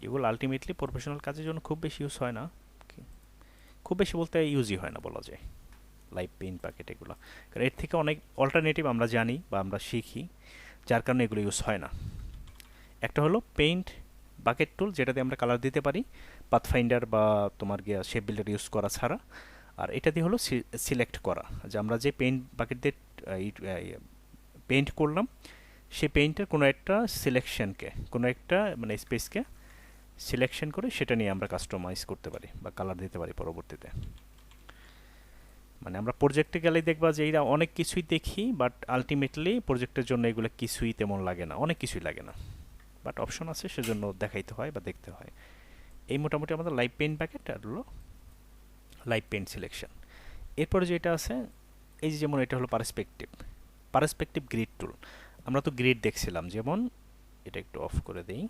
এগুলো আলটিমেটলি প্রফেশনাল কাজের জন্য খুব বেশি ইউজ হয় না, খুব বেশি বলতে ইউজই হয় না বলা যায় লাইভ পেইন্ট প্যাকেট এগুলো, কারণ এর থেকে অনেক অল্টারনেটিভ আমরা জানি বা আমরা শিখি, যার কারণে এগুলো ইউজ হয় না। একটা হলো পেইন্ট বাকেট টুল, যেটা দিয়ে আমরা কালার দিতে পারি পাথফাইন্ডার বা তোমার গিয়া শেপ বিল্ডার ইউজ করা ছাড়া। আর এটা দিয়ে হলো সিলেক্ট করা, যে আমরা যে পেইন্ট বাকেট দিয়ে পেইন্ট করলাম সেই পেইন্টের কোনো একটা সিলেকশনকে, কোনো একটা মানে স্পেসকে সিলেকশন করে সেটা নিয়ে আমরা কাস্টমাইজ করতে পারি বা কালার দিতে পারি পরবর্তীতে। মানে আমরা প্রজেক্টে গেলে দেখবা যে এরা অনেক কিছুই দেখি, বাট আলটিমেটলি প্রজেক্টের জন্য এগুলো কিছুই তেমন লাগে না, অনেক কিছুই লাগে না, বাট অপশন আছে সেজন্য দেখাইতে হয় বা দেখতে হয়। এই মোটামুটি আমাদের লাইভ পেইন্ট প্যাকেট আর হলো লাইভ পেইন্ট সিলেকশন। এরপরে যেটা আছে এই যে যেমন এটা হলো পার্সপেক্টিভ গ্রিড টুল। আমরা তো গ্রিড দেখছিলাম, যেমন এটা একটু অফ করে দেই,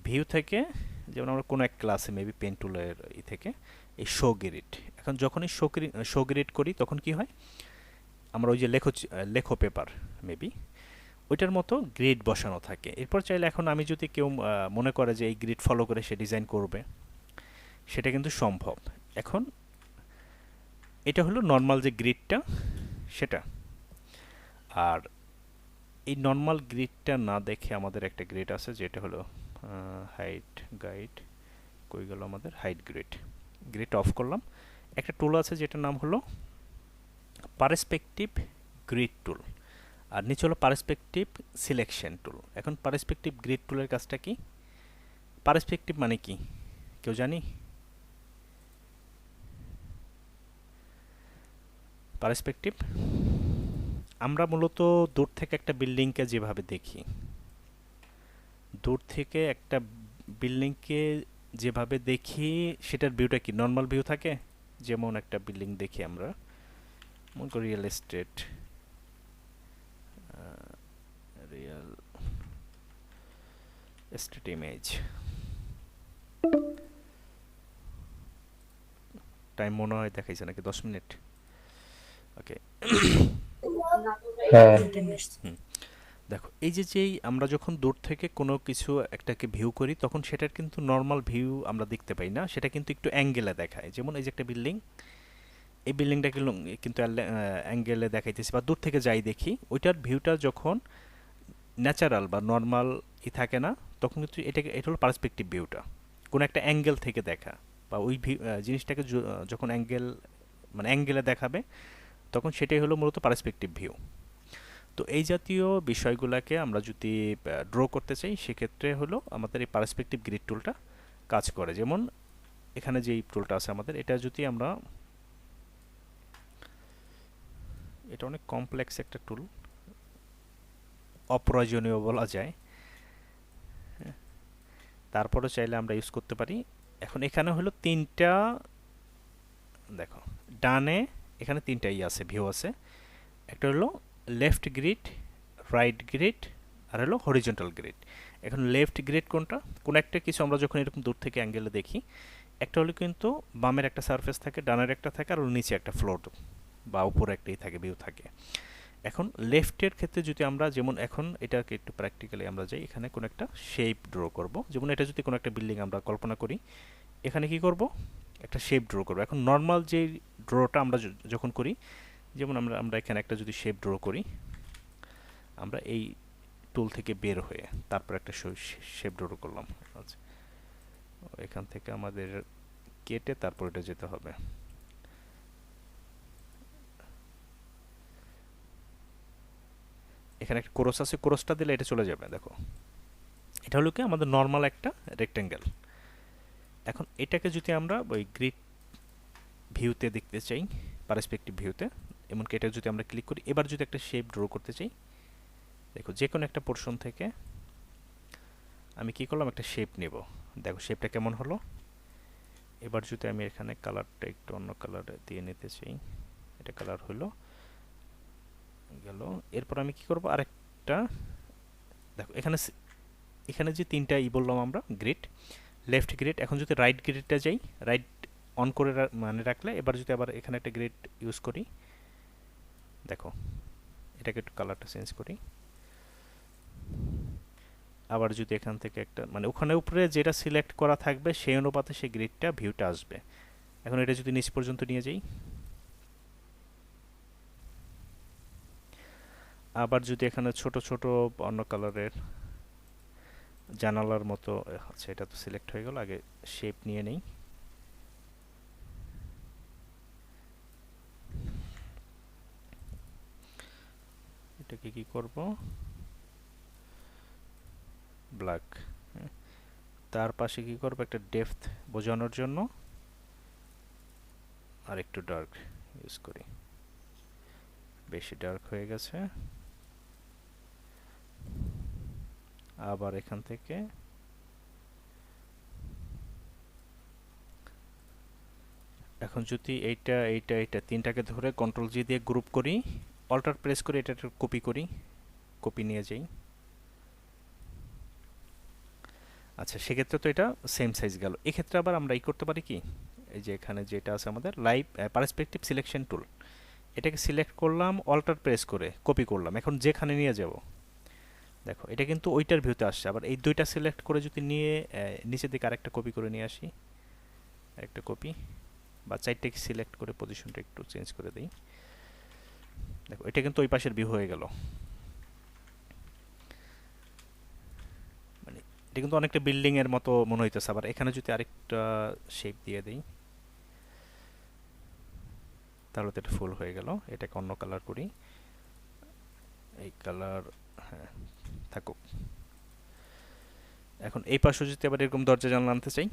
ভিউ থেকে যেমন আমরা কোনো এক ক্লাসে মেবি পেন টুলের থেকে এই শো গ্রিড, এখন যখনই শো গ্রিড করি তখন কি হয়, আমরা ওই যে লেখো পেপার মেবি ওইটার মতো গ্রিড বসানো থাকে। এরপর চাইলে এখন আমি যদি কেউ মনে করে যে এই গ্রিড ফলো করে সে ডিজাইন করবে, সেটা কিন্তু সম্ভব। এখন এটা হলো নর্মাল যে গ্রিডটা সেটা, আর এই নর্মাল গ্রিডটা না দেখে আমাদের একটা গ্রিড আছে যেটা হলো হাইট গাইড, কই গেল আমাদের হাইট গ্রিড অফ করলাম। একটা টুল আছে যেটার নাম হলো পার্সপেক্টিভ গ্রিড টুল, আর নিচে হলো পার্সপেক্টিভ সিলেকশন টুল। এখন পার্সপেক্টিভ গ্রিড টুলের কাজটা কি, পার্সপেক্টিভ মানে কি কেউ জানি? পার্সপেক্টিভ আমরা মূলত দূর থেকে একটা বিল্ডিংকে যেভাবে দেখি, দূর থেকে একটা বিল্ডিংকে যেভাবে দেখি সেটার ভিউটা কি নর্মাল ভিউ থাকে। যেমন একটা বিল্ডিং দেখি আমরা, মনে করি রিয়েল এস্টেট ইমেজ, টাইম মনে হয় দেখাইছে নাকি 10 মিনিট, ওকে।
হ্যাঁ
দেখো এই যে যেই আমরা যখন দূর থেকে কোনো কিছু একটাকে ভিউ করি তখন সেটার কিন্তু নর্মাল ভিউ আমরা দেখতে পাই না, সেটা কিন্তু একটু অ্যাঙ্গেলে দেখায়। যেমন এই যে একটা বিল্ডিং, এই বিল্ডিংটাকে কিন্তু অ্যাঙ্গেলে দেখাইতেছি বা দূর থেকে যাই দেখি, ওইটার ভিউটা যখন ন্যাচারাল বা নর্মাল থাকে না, তখন কিন্তু এটা হলো পার্সপেক্টিভ ভিউটা, কোনো একটা অ্যাঙ্গেল থেকে দেখা বা ওই জিনিসটাকে যখন অ্যাঙ্গেলে দেখাবে তখন সেটাই হলো মূলত পার্সপেক্টিভ ভিউ। তো এই জাতীয় বিষয়গুলোকে আমরা যদি ড্র করতে চাই সেক্ষেত্রে হলো আমাদের এই পার্সপেক্টিভ গ্রিড টুলটা কাজ করে। যেমন এখানে যেই টুলটা আছে আমাদের, এটা যদি আমরা, এটা অনেক কমপ্লেক্স একটা টুল, অপ্রয়োজনীয় বলা যায়, তারপরে চাইলে আমরা ইউজ করতে পারি। এখন এখানে হলো তিনটা, দেখো ডানে এখানে তিনটা আছে ভিউ আছে, একটা হলো লেফট গ্রিড, রাইট গ্রিড আর হলো হরিজন্টাল গ্রিড। এখন লেফট গ্রিড কোনটা, কোন একটা কিছু আমরা যখন এরকম দূর থেকে অ্যাঙ্গেলে দেখি, একটা হলো কিন্তু বামের একটা সারফেস থাকে, ডানের একটা থাকে আর নিচে একটা ফ্লোর বা উপরে একটাই থাকে ভিউ থাকে। এখন লেফটের ক্ষেত্রে যদি আমরা, যেমন এখন এটাকে একটু প্র্যাকটিক্যালি আমরা যাই, এখানে কোনো একটা শেপ ড্র করব, যেমন এটা যদি কোনো একটা বিল্ডিং আমরা কল্পনা করি, এখানে কি করব, একটা শেপ ড্র করব। এখন নর্মাল যে ড্রটা আমরা যখন করি, যেমন আমরা এখানে একটা যদি শেপ ড্র করি, আমরা এই টুল থেকে বের হয়ে তারপর একটা শেপ ড্র করলাম, আচ্ছা এখান থেকে আমাদের কেটে তারপর এটা যেতে হবে। এখানে একটা ক্রস আছে, ক্রসটা দিলে এটা চলে যাবে। দেখো এটা হলো কি আমাদের নর্মাল একটা রেক্টেঙ্গেল। এখন এটাকে যদি আমরা ওই গ্রিড ভিউতে দেখতে চাই, পার্সপেক্টিভ ভিউতে। এমনকি এটা যদি আমরা ক্লিক করি, এবার যদি একটা শেপ ড্র করতে চাই, দেখো যে কোনো একটা পোর্শন থেকে আমি কি করলাম, একটা শেপ নেব। দেখো শেপটা কেমন হলো। এবার যদি আমি এখানে কালারটা একটু অন্য কালার দিয়ে নিতে চাই, এটা কালার হলো গেল। এরপর আমি কি করব, আরেকটা, দেখো এখানে এখানে যে তিনটা বললাম আমরা গ্রিড, লেফট গ্রিড। এখন যদি রাইট গ্রিডটা যাই, রাইট অন করে মানে রাখলে, এবার যদি আবার এখানে একটা গ্রিড ইউজ করি, দেখো এটাকে একটু কালারটা চেঞ্জ করি। আবার যদি এখান থেকে একটা মানে ওখানে উপরে যেটা সিলেক্ট করা থাকবে সেই অনুপাতে সেই গ্রিডটা ভিউটা আসবে। এখন এটা যদি নিচ পর্যন্ত নিয়ে যাই, আবার যদি এখানে ছোট ছোট অন্য কালারের জানালার মতো, আচ্ছা এটা তো সিলেক্ট হয়ে গেল, আগে শেপ নিয়ে নেই। এটাকে কি করব, ব্ল্যাক। তার পাশে কি করব, একটা ডেপথ বোঝানোর জন্য আর একটু ডার্ক ইউজ করি, বেশি ডার্ক হয়ে গেছে। আবার এখান থেকে এখন যদি এইটা এইটা এইটা তিনটাকে ধরে কন্ট্রোল জি দিয়ে গ্রুপ করি, অল্টার প্রেস করে এটা কপি করি, কপি নিয়ে যাই। আচ্ছা সেক্ষেত্রে তো এটা সেম সাইজ গেল। এক্ষেত্রে আবার আমরা এই করতে পারি কি, এই যে এখানে যেটা আছে আমাদের লাইভ পার্সপেক্টিভ সিলেকশন টুল, এটাকে সিলেক্ট করলাম, অল্টার প্রেস করে কপি করলাম, এখন যেখানে নিয়ে যাব, দেখো এটা কিন্তু ওইটার ভিউতে আসছে। আবার এই দুইটা সিলেক্ট করে যদি নিয়ে নিচের দিকে আরেকটা কপি করে নিয়ে আসি, একটা কপি, বা চারটাকে সিলেক্ট করে পজিশনটা একটু চেঞ্জ করে দিই, দেখো এটা কিন্তু ওই পাশের ভিউ হয়ে গেল। মানে এটা কিন্তু অনেকটা বিল্ডিং এর মতো মনে হইতেছে। আবার এখানে যদি আরেকটা শেপ দিয়ে দিই, তাহলে তো এটা ফুল হয়ে গেল। এটাকে অন্য কালার করি, এই কালার, হ্যাঁ থাকুক। এখন এই পাশে যদি আবার এরকম দরজা জানলা আনতে চাই,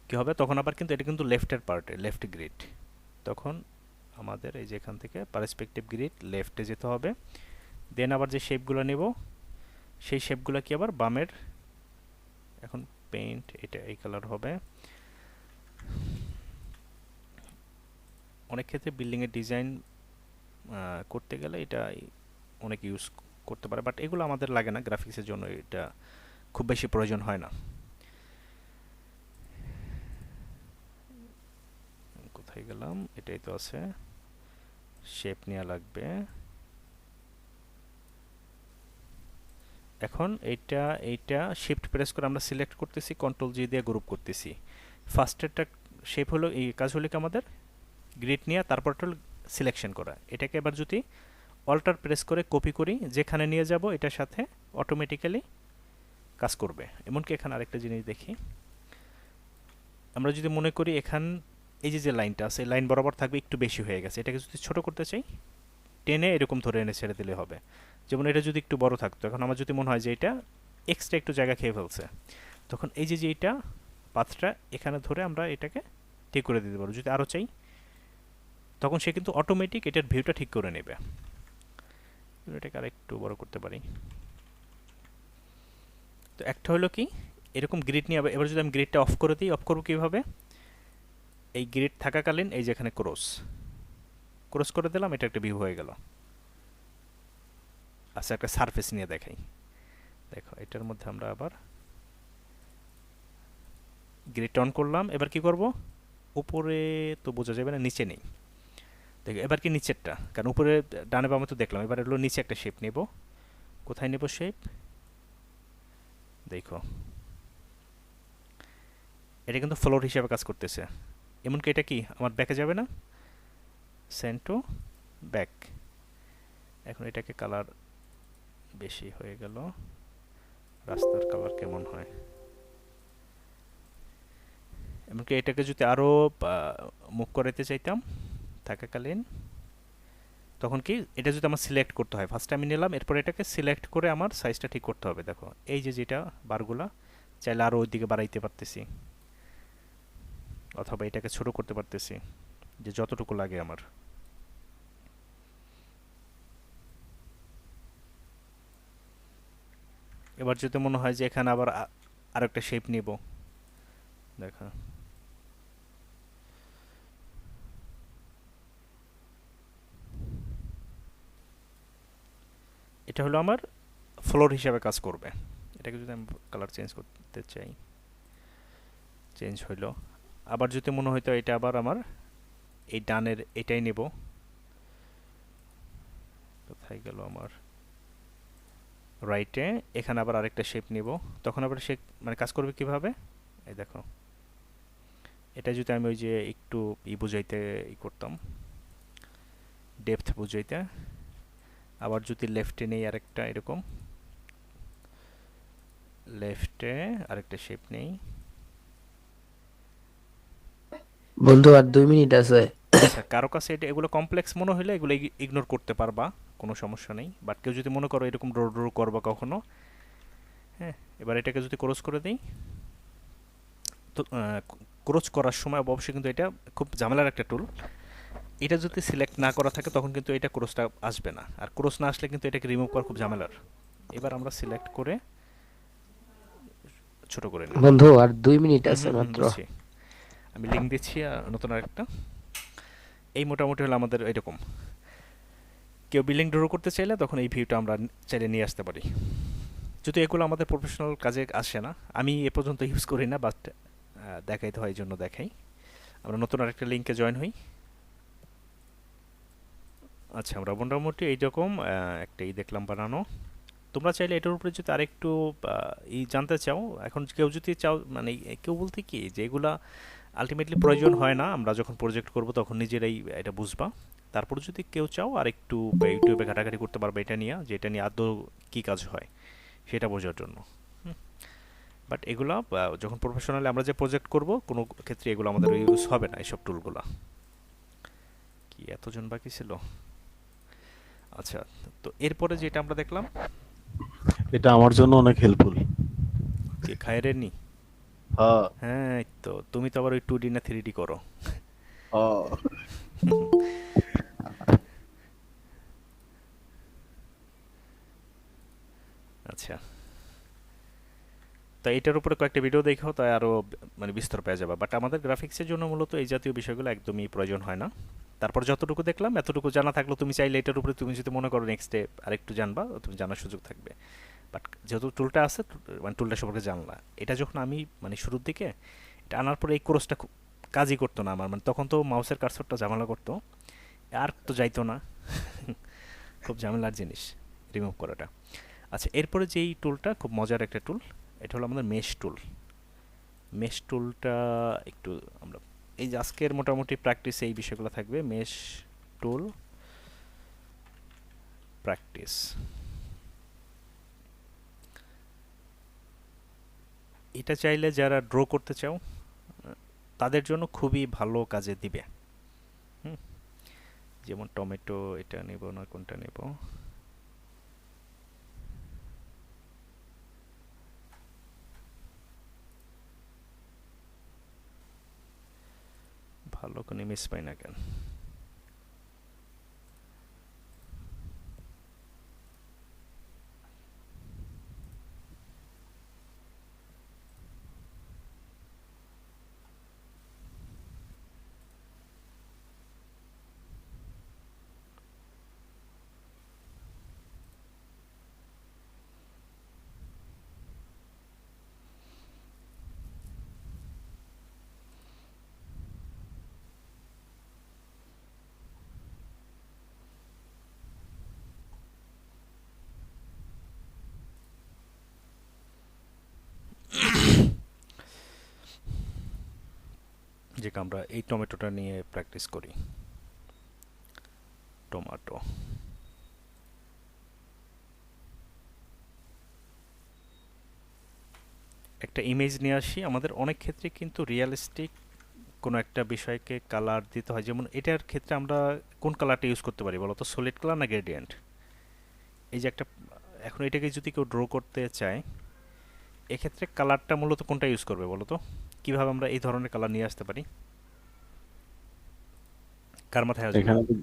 কি হবে তখন, আবার কিন্তু এটা কিন্তু লেফটের পার্টে, লেফট গ্রিড। তখন আমাদের এই যে এখান থেকে পার্সপেক্টিভ গ্রিড লেফটে যেতে হবে, দেন আবার যে শেপগুলো নেব সেই শেপগুলো কি আবার বামের, এখন পেইন্ট এটা এই কালার হবে। অনেক ক্ষেত্রে বিল্ডিংয়ের ডিজাইন করতে গেলে এটা অনেক ইউজ করতে পারে, বাট এগুলো আমাদের লাগে না, গ্রাফিক্সের জন্য এটা খুব বেশি প্রয়োজন হয় না। কোথায় গেলাম, এটাই তো আছে, শেপ নেওয়া লাগবে। এখন এইটা এইটা শিফট প্রেস করে আমরা সিলেক্ট করতেছি, কন্ট্রোল জি দিয়ে গ্রুপ করতেছি। ফার্স্টেরটা শেপ হলো, এই কাজ হলো কি আমাদের গ্রিড নেওয়া, তারপরটা হলো সিলেকশন করা। এটাকে এবার যদি অল্টার প্রেস করে কপি করি, যেখানে নিয়ে যাব এটার সাথে অটোমেটিক্যালি কাজ করবে। এমনকি এখানে আরেকটা জিনিস দেখি, আমরা যদি মনে করি এখান এই যে যে লাইনটা আছে, এই লাইন বরাবর থাকবে, একটু বেশি হয়ে গেছে, এটাকে যদি ছোট করতে চাই, টেনে এরকম ধরে এনে ছেড়ে দিলে হবে। যেমন এটা যদি একটু বড় থাকতো, এখন আমার যদি মনে হয় যে এটা এক্সট্রা একটু জায়গা খেয়ে ফেলছে, তখন এই যে এইটা পাথটা এখানে ধরে আমরা এটাকে ঠিক করে দিতে পারবো। যদি আরও চাই, তখন সে কিন্তু অটোমেটিক এটার ভিউটা ঠিক করে নেবে। এটাকে আর একটু বড় করতে পারি। তো একটা হলো কি, এরকম গ্রিড নিয়ে এবার যদি আমি গ্রিডটা অফ করে দিই, অফ করবো কীভাবে, এই গ্রিড থাকাকালীন এই যে এখানে ক্রস ক্রস করে দিলাম, এটা একটা ভিউ হয়ে গেল। আচ্ছা একটা সারফেস নিয়ে দেখাই, দেখো এটার মধ্যে আমরা আবার গ্রিড অন করলাম। এবার কি করব, উপরে তো বোঝা যাবে না, নিচে নেই, দেখো এবার কি নিচেরটা, কারণ উপরে ডানে বামে তো দেখলাম, এবার হলো নিচে একটা শেপ নেব। কোথায় নেব শেপ, দেখো এটা কিন্তু ফ্লোর হিসেবে কাজ করতেছে। এমনকি এটা কি আমার ব্যাকে যাবে না, সেন্ড টু ব্যাক। এখন এটাকে কালার বেশি হয়ে গেল, রাস্তার কালার কেমন হয়। এমনকি এটাকে যদি আরও মুভ করাতে চাইতাম থাকাকালীন, তখন কি এটা যদি আমার সিলেক্ট করতে হয়, ফার্স্ট আমি নিলাম, এরপর এটাকে সিলেক্ট করে আমার সাইজটা ঠিক করতে হবে। দেখো এই যে যেটা বারগুলা চাইলে আরও ওই দিকে বাড়াইতে পারতেছি, অথবা এটাকে ছোট করতে পারতেছি, যে যতটুকু লাগে আমার। এবার যদি মনে হয় যে এখানে আবার আরেকটা শেপ নিব, দেখা, এটা হলো আমার ফ্লোর হিসাবে কাজ করবে। এটাকে যদি আমি কালার চেঞ্জ করতে চাই, চেঞ্জ হইলো। আবার যদি মনে হয়তো এটা আবার আমার এই ডানের এটাই নেব, কোথায় গেল আমার, রাইটে, এখানে আবার আরেকটা শেপ নিব, তখন আবার সে মানে কাজ করবে কিভাবে, এই দেখো, এটা যদি আমি ওই যে একটু বুঝাইতে করতাম, ডেপথ বুঝাইতে, আবার যদি লেফটে নেই আরেকটা এরকম, লেফটে আরেকটা শেপ নেই।
বন্ধু আর 2 মিনিট আছে।
আচ্ছা, কারো কাছে এটা এগুলো কমপ্লেক্স মনে হলে এগুলো ইগনোর করতে পারবা, কোনো সমস্যা নেই। বাট কেউ যদি মনে করো এরকম ড্র ড্র করবা কখনো, হ্যাঁ, এবার এটাকে যদি ক্রস করে দিই, তো ক্রস করার সময় অবশ্যই কিন্তু এটা খুব ঝামেলার একটা টুল। এটা যদি সিলেক্ট না করা থাকে তখন কিন্তু এটা ক্রসটা আসবে না, আর ক্রস না আসলে কিন্তু এটাকে রিমুভ করা খুব ঝামেলার। এবার আমরা সিলেক্ট করে ছোট করে নিই।
বন্ধু আর 2 মিনিট
হুম
আছে
হুম হুম,
মাত্র।
বুঝছি। আমি লিঙ্ক দিচ্ছি নতুন আরেকটা। এই মোটামুটি হলো আমাদের এরকম। কেউ বিলিং ড্র করতে চাইলে তখন এই ভিউটা আমরা চাইলে নিয়ে আসতে পারি। যদি এগুলো আমাদের প্রফেশনাল কাজে আসে না, আমি এ পর্যন্ত ইউজ করি না, বাট দেখাইতে হয় এই জন্য দেখাই। আমরা নতুন আরেকটা লিঙ্কে জয়েন হই। আচ্ছা, আমরা মোটামুটি এইরকম একটা দেখলাম বানানো। তোমরা চাইলে এটার উপরে যদি আরেকটু জানতে চাও, এখন কেউ যদি চাও, মানে কেউ বলতে কি যে এগুলা আলটিমেটলি প্রয়োজন হয় না, আমরা যখন প্রজেক্ট করব তখন নিজেরাই এটা বুঝবা। তারপর যদি কেউ চাও আর একটু ইউটিউবে ঘাটাঘাটি করতে পারবে এটা নিয়ে, যে এটা নিয়ে আদৌ কী কাজ হয় সেটা বোঝার জন্য। বাট এগুলা যখন প্রফেশনালি আমরা যে প্রজেক্ট করব কোনো ক্ষেত্রে এগুলো আমাদের ইউজ হবে না, এসব টুলগুলা। কি এতজন বাকি ছিল? আচ্ছা, তো এরপরে যেটা আমরা দেখলাম,
এটা আমার জন্য অনেক হেল্পফুল।
কি খায়রের নি,
হ্যাঁ।
হ্যাঁ, এই তো তুমি তো আবার ওই 2D না 3D করো।
হ্যাঁ।
আচ্ছা, তো এটার উপরে কয়েকটা ভিডিও দেখো, তাই আরও মানে বিস্তর পেয়ে যাবে। বাট আমাদের গ্রাফিক্সের জন্য মূলত এই জাতীয় বিষয়গুলো একদমই প্রয়োজন হয় না। তারপর যতটুকু দেখলাম এতটুকু জানা থাকলো, তুমি চাইলে এটার উপরে তুমি যদি মনে করো নেক্সটে আরেকটু জানবা, তুমি জানার সুযোগ থাকবে। বাট যেহেতু টুলটা আছে, মানে টুলটা সম্পর্কে জানলা। এটা যখন আমি মানে শুরুর দিকে এটা আনার পরে এই কোর্সটা খুব কাজই করতো না আমার, মানে তখন তো মাউসের কার্সরটা ঝামেলা করতো, আর তো যাইতো না। খুব ঝামেলার জিনিস রিমুভ করাটা। আচ্ছা, এরপরে যেই টুলটা খুব মজার একটা টুল, এটা হলো আমাদের মেশ টুল। মেশ টুলটা একটু আমরা এই যে আজকের মোটামুটি প্র্যাকটিস এই বিষয়গুলো থাকবে। মেশ টুল প্র্যাকটিস, এটা চাইলে যারা ড্র করতে চাও তাদের জন্য খুবই ভালো কাজে দিবে। হুম, যেমন টমেটো, এটা নেব না, কোনটা নেব, ভালো কোনো ইমেজ পাই না কেন। যে আমরা এই টমেটোটা নিয়ে প্র্যাকটিস করি। টমেটো, একটা ইমেজ নিয়ে আসি। আমাদের অনেক ক্ষেত্রে কিন্তু রিয়েলিস্টিক কোনো একটা বিষয়কে কালার দিতে হয়, যেমন এটার ক্ষেত্রে আমরা কোন কালারটা ইউজ করতে পারি বলো তো, সলিড কালার না গ্রেডিয়েন্ট? এই যে একটা, এখন এটাকে যদি কেউ ড্র করতে চায় এক্ষেত্রে কালারটা মূলত কোনটা ইউজ করবে বলো তো, কীভাবে আমরা এই ধরনের কালার নিয়ে আসতে পারি? কার মাথায় আসবে?
এখানে তো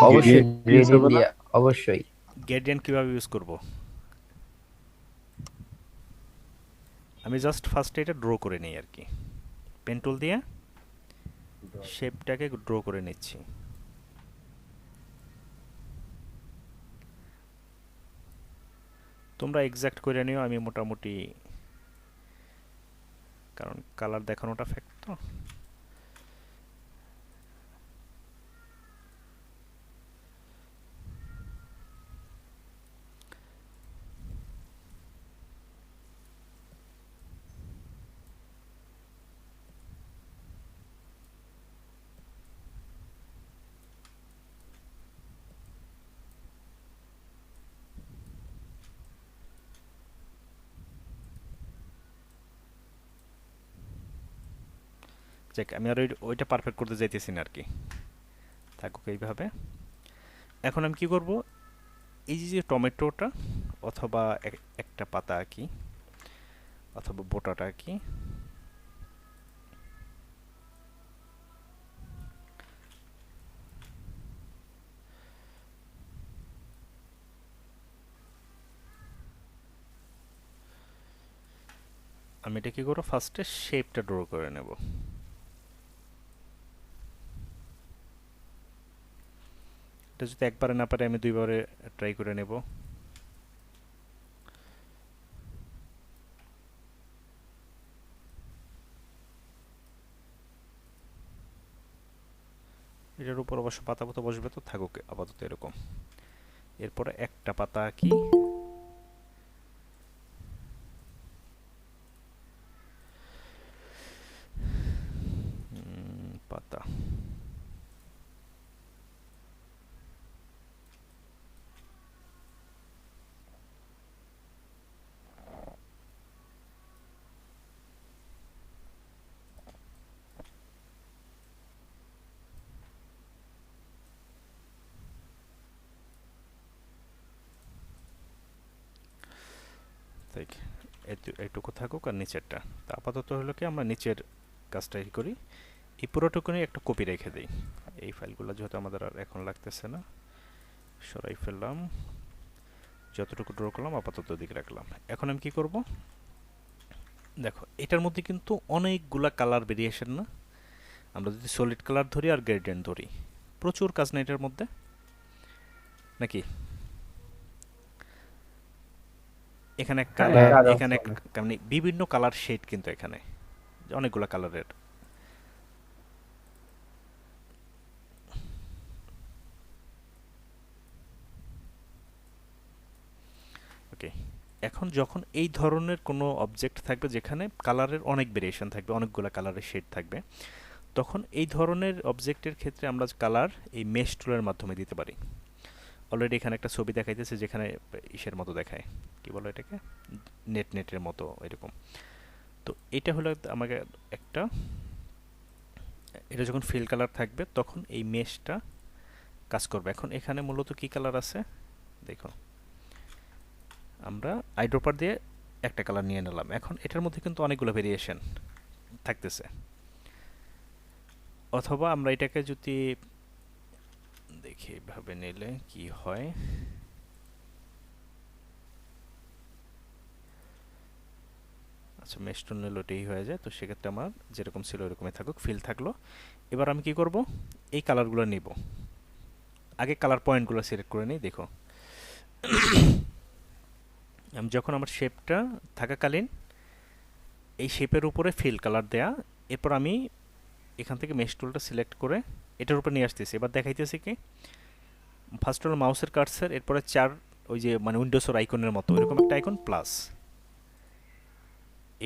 অবশ্যই
gradient use
গ্রেডিয়েন্ট
হবে না?
দিয়া, অবশ্যই।
গ্রেডিয়েন্ট কিভাবে ইউজ করব? আমি জাস্ট ফার্স্টে এটা ড্র করে নিই আর কি, পেন টুল দিয়ে শেপটাকে ড্র করে নিচ্ছি। তোমরা এক্সাক্ট করে নিও, আমি মোটামুটি, কারণ কালার দেখানোটা ফ্যাক্ট তো। যাক, আমি আর ওইটা পারফেক্ট করতে যাইতেছি না আর কি, থাকুক এইভাবে। এখন আমি কি করব, এই যে টমেটোটা অথবা একটা পাতা আঁকি অথবা বোটাটা আঁকি। আমি এটা কি করবো, ফার্স্টে শেপটা ড্র করে নেব। এটা যদি একবারে না পারে আমি দুইবারে ট্রাই করে নেব। এটার উপর অবশ্য পাতা পাতা বসবে, তো থাকুক আপাতত এরকম। এরপরে একটা পাতা আঁকি, পাতা। তাই এইটুকু থাকুক, আর নিচেরটা তা আপাতত হলো কি, আমরা নিচের কাজটা করি। এই পুরোটুকুনি একটা কপি রেখে দিই। এই ফাইলগুলো যেহেতু আমাদের আর এখন লাগতেছে না, সরাই ফেললাম। যতটুকু ড্র করলাম আপাতত দিকে রাখলাম। এখন আমি কি করব, দেখো এটার মধ্যে কিন্তু অনেকগুলা কালার ভেরিয়েশন না? আমরা যদি সলিড কালার ধরি আর গ্রেডিয়েন্ট ধরি, প্রচুর কাজ না এটার মধ্যে, নাকি? এখানে এখানে মানে বিভিন্ন কালার শেড কিন্তু এখানে অনেকগুলো কালারের। ওকে, এখন যখন এই ধরনের কোনো অবজেক্ট থাকবে যেখানে কালারের অনেক ভেরিয়েশন থাকবে, অনেকগুলো কালারের শেড থাকবে, তখন এই ধরনের অবজেক্টের ক্ষেত্রে আমরা কালার এই মেশ টুলের মাধ্যমে দিতে পারি। অলরেডি এখানে একটা ছবি দেখাইতেছে যেখানে ইসের মতো দেখায়, কি বলো এটাকে, নেটের মতো এরকম। তো এটা হলো আমাকে একটা, এটা যখন ফিল কালার থাকবে তখন এই মেশটা কাজ করবে। এখন এখানে মূলত কি কালার আছে দেখো, আমরা আইড্রপার দিয়ে একটা কালার নিয়ে নিলাম। এখন এটার মধ্যে কিন্তু অনেকগুলো ভেরিয়েশন থাকতেছে। অথবা আমরা এটাকে যদি দেখি এভাবে নিলে কি হয়, আচ্ছা মেশ টুল নিলে ওটাই হয়ে যায়। তো সেক্ষেত্রে আমার যেরকম ছিল ওরকমই থাকুক, ফিল থাকলো। এবার আমি কি করব, এই কালারগুলো নিব। আগে কালার পয়েন্টগুলো সিলেক্ট করে নিই। দেখো আমি যখন আমার শেপটা থাকাকালীন এই শেপের উপরে ফিল কালার দেয়া, এরপর আমি এখান থেকে মেশ টুলটা সিলেক্ট করে এটার উপর নিয়ে আসতেছি। এবার দেখাইতেছি কি, ফার্স্ট হলো মাউসের কার্সার, এরপরে চার, ওই যে মানে উইন্ডোজের আইকনের মতো এরকম একটা আইকন প্লাস,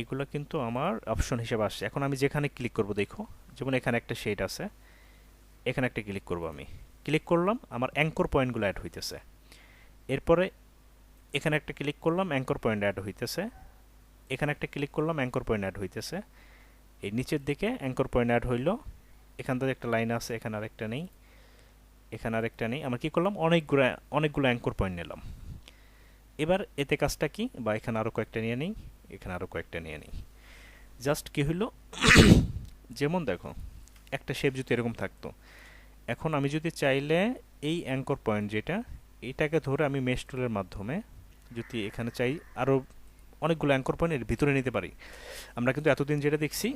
এগুলো কিন্তু আমার অপশন হিসেবে আসছে। এখন আমি যেখানে ক্লিক করব দেখো, যেমন এখানে একটা শেড আছে, এখানে একটা ক্লিক করব, আমি ক্লিক করলাম, আমার অ্যাঙ্কর পয়েন্টগুলো অ্যাড হইতেছে। এরপরে এখানে একটা ক্লিক করলাম, অ্যাঙ্কর পয়েন্ট অ্যাড হইতেছে। এখানে একটা ক্লিক করলাম, অ্যাঙ্কর পয়েন্ট অ্যাড হইতেছে। এই নিচের দিকে অ্যাঙ্কর পয়েন্ট অ্যাড হইলো। এখান থেকে একটা লাইন আছে, এখানে আরেকটা নেই, এখানে আরেকটা নেই। আমরা কি করলাম, অনেকগুলো অ্যাঙ্কর পয়েন্ট নিলাম। এবার এতে কাজটা কি, বা এখানে আরও কয়েকটা নিয়ে নিই, এখানে আরও কয়েকটা নিয়ে নিই। জাস্ট কি হইলো, যেমন দেখো একটা শেপ যদি এরকম থাকতো, এখন আমি যদি চাইলে এই অ্যাঙ্কর পয়েন্ট যেটা, এটাকে ধরে আমি মেশ টুলের মাধ্যমে যদি এখানে চাই আরও অনেকগুলো অ্যাঙ্কর পয়েন্ট এর ভিতরে নিতে পারি। আমরা কিন্তু এতদিন যেটা দেখছি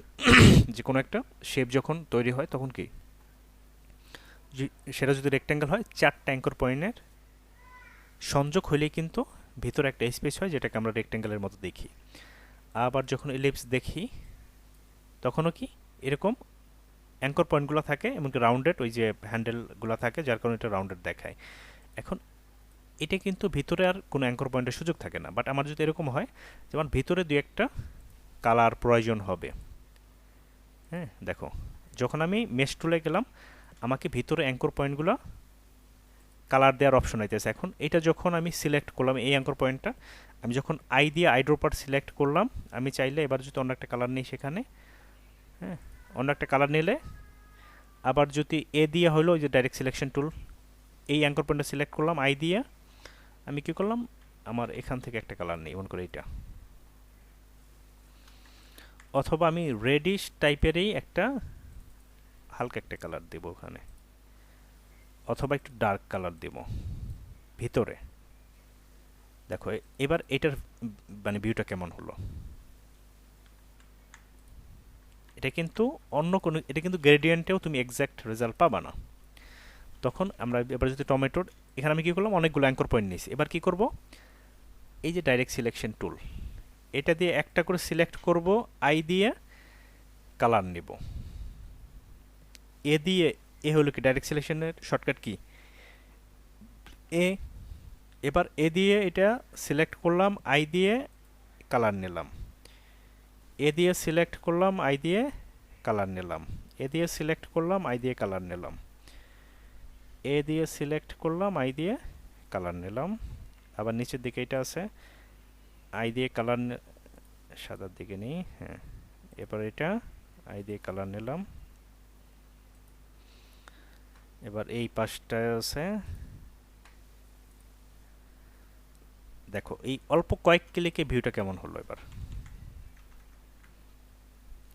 যে কোনো একটা শেপ যখন তৈরি হয় তখন কি সেটা যদি রেক্ট্যাঙ্গেল হয়, 4টা অ্যাঙ্কর পয়েন্টের সংযোগ হইলেই কিন্তু ভিতরে একটা স্পেস হয়, যেটাকে আমরা রেক্ট্যাঙ্গেলের মতো দেখি। আবার যখন এলিপস দেখি তখনও কি এরকম অ্যাঙ্কর পয়েন্টগুলো থাকে, এমনকি রাউন্ডেড ওই যে হ্যান্ডেলগুলো থাকে, যার কারণে এটা রাউন্ডেড দেখায়। এখন এটা কিন্তু ভিতরে আর কোনো অ্যাঙ্কর পয়েন্টের সুযোগ থাকে না, বাট আমার যদি এরকম হয় যেমন ভিতরে দুই একটা কালার প্রয়োজন হবে। হ্যাঁ, দেখো যখন আমি মেশ টুলে গেলাম আমাকে ভিতরে অ্যাঙ্কর পয়েন্টগুলো কালার দেওয়ার অপশন আইতেছে। এখন এটা যখন আমি সিলেক্ট করলাম এই অ্যাঙ্কর পয়েন্টটা, আমি যখন আই দিয়ে আইড্রপার সিলেক্ট করলাম, আমি চাইলে এবার যদি অন্য একটা কালার নিই সেখানে, হ্যাঁ, অন্য একটা কালার নিলে আবার যদি এ দিয়ে হলো ওই যে ডাইরেক্ট সিলেকশন টুল, এই অ্যাঙ্কর পয়েন্টটা সিলেক্ট করলাম আই দিয়ে, আমি কি করলাম আমার এখান থেকে একটা কালার নেই মন করে এইটা, অথবা আমি রেডিশ টাইপেরই একটা হালকা একটা কালার দেব ওখানে, অথবা একটু ডার্ক কালার দেব ভিতরে। দেখো এবার এটার মানে ভিউটা কেমন হলো। এটা কিন্তু অন্য কোনো, এটা কিন্তু গ্রেডিয়েন্টেও তুমি এক্স্যাক্ট রেজাল্ট পাবা না। তখন আমরা এবার যদি টমেটোর এখানে আমি কি করলাম অনেকগুলো অ্যাঙ্কর পয়েন্ট নিয়েছি, এবার কি করব এই যে ডাইরেক্ট সিলেকশন টুল এটা দিয়ে একটা করে সিলেক্ট করব, আই দিয়ে কালার নেব, এ দিয়ে, এ হলো কি ডাইরেক্ট সিলেকশনের শর্টকাট কি এ, এবার এ দিয়ে এটা সিলেক্ট করলাম আই দিয়ে কালার নিলাম, এ দিয়ে সিলেক্ট করলাম আই দিয়ে কালার নিলাম, এ দিয়ে সিলেক্ট করলাম আই দিয়ে কালার নিলাম, এ দিয়ে সিলেক্ট করলাম আই দিয়ে কালার নিলাম। আবার নিচের দিকে এটা আছে আই দিয়ে কালার, সাদার দিকে নিই, হ্যাঁ, এবার এটা আই দিয়ে কালার নিলাম। এবার এই পাশটা আছে, দেখো এই অল্প কয়েক ক্লিকে ভিউটা কেমন হলো। এবার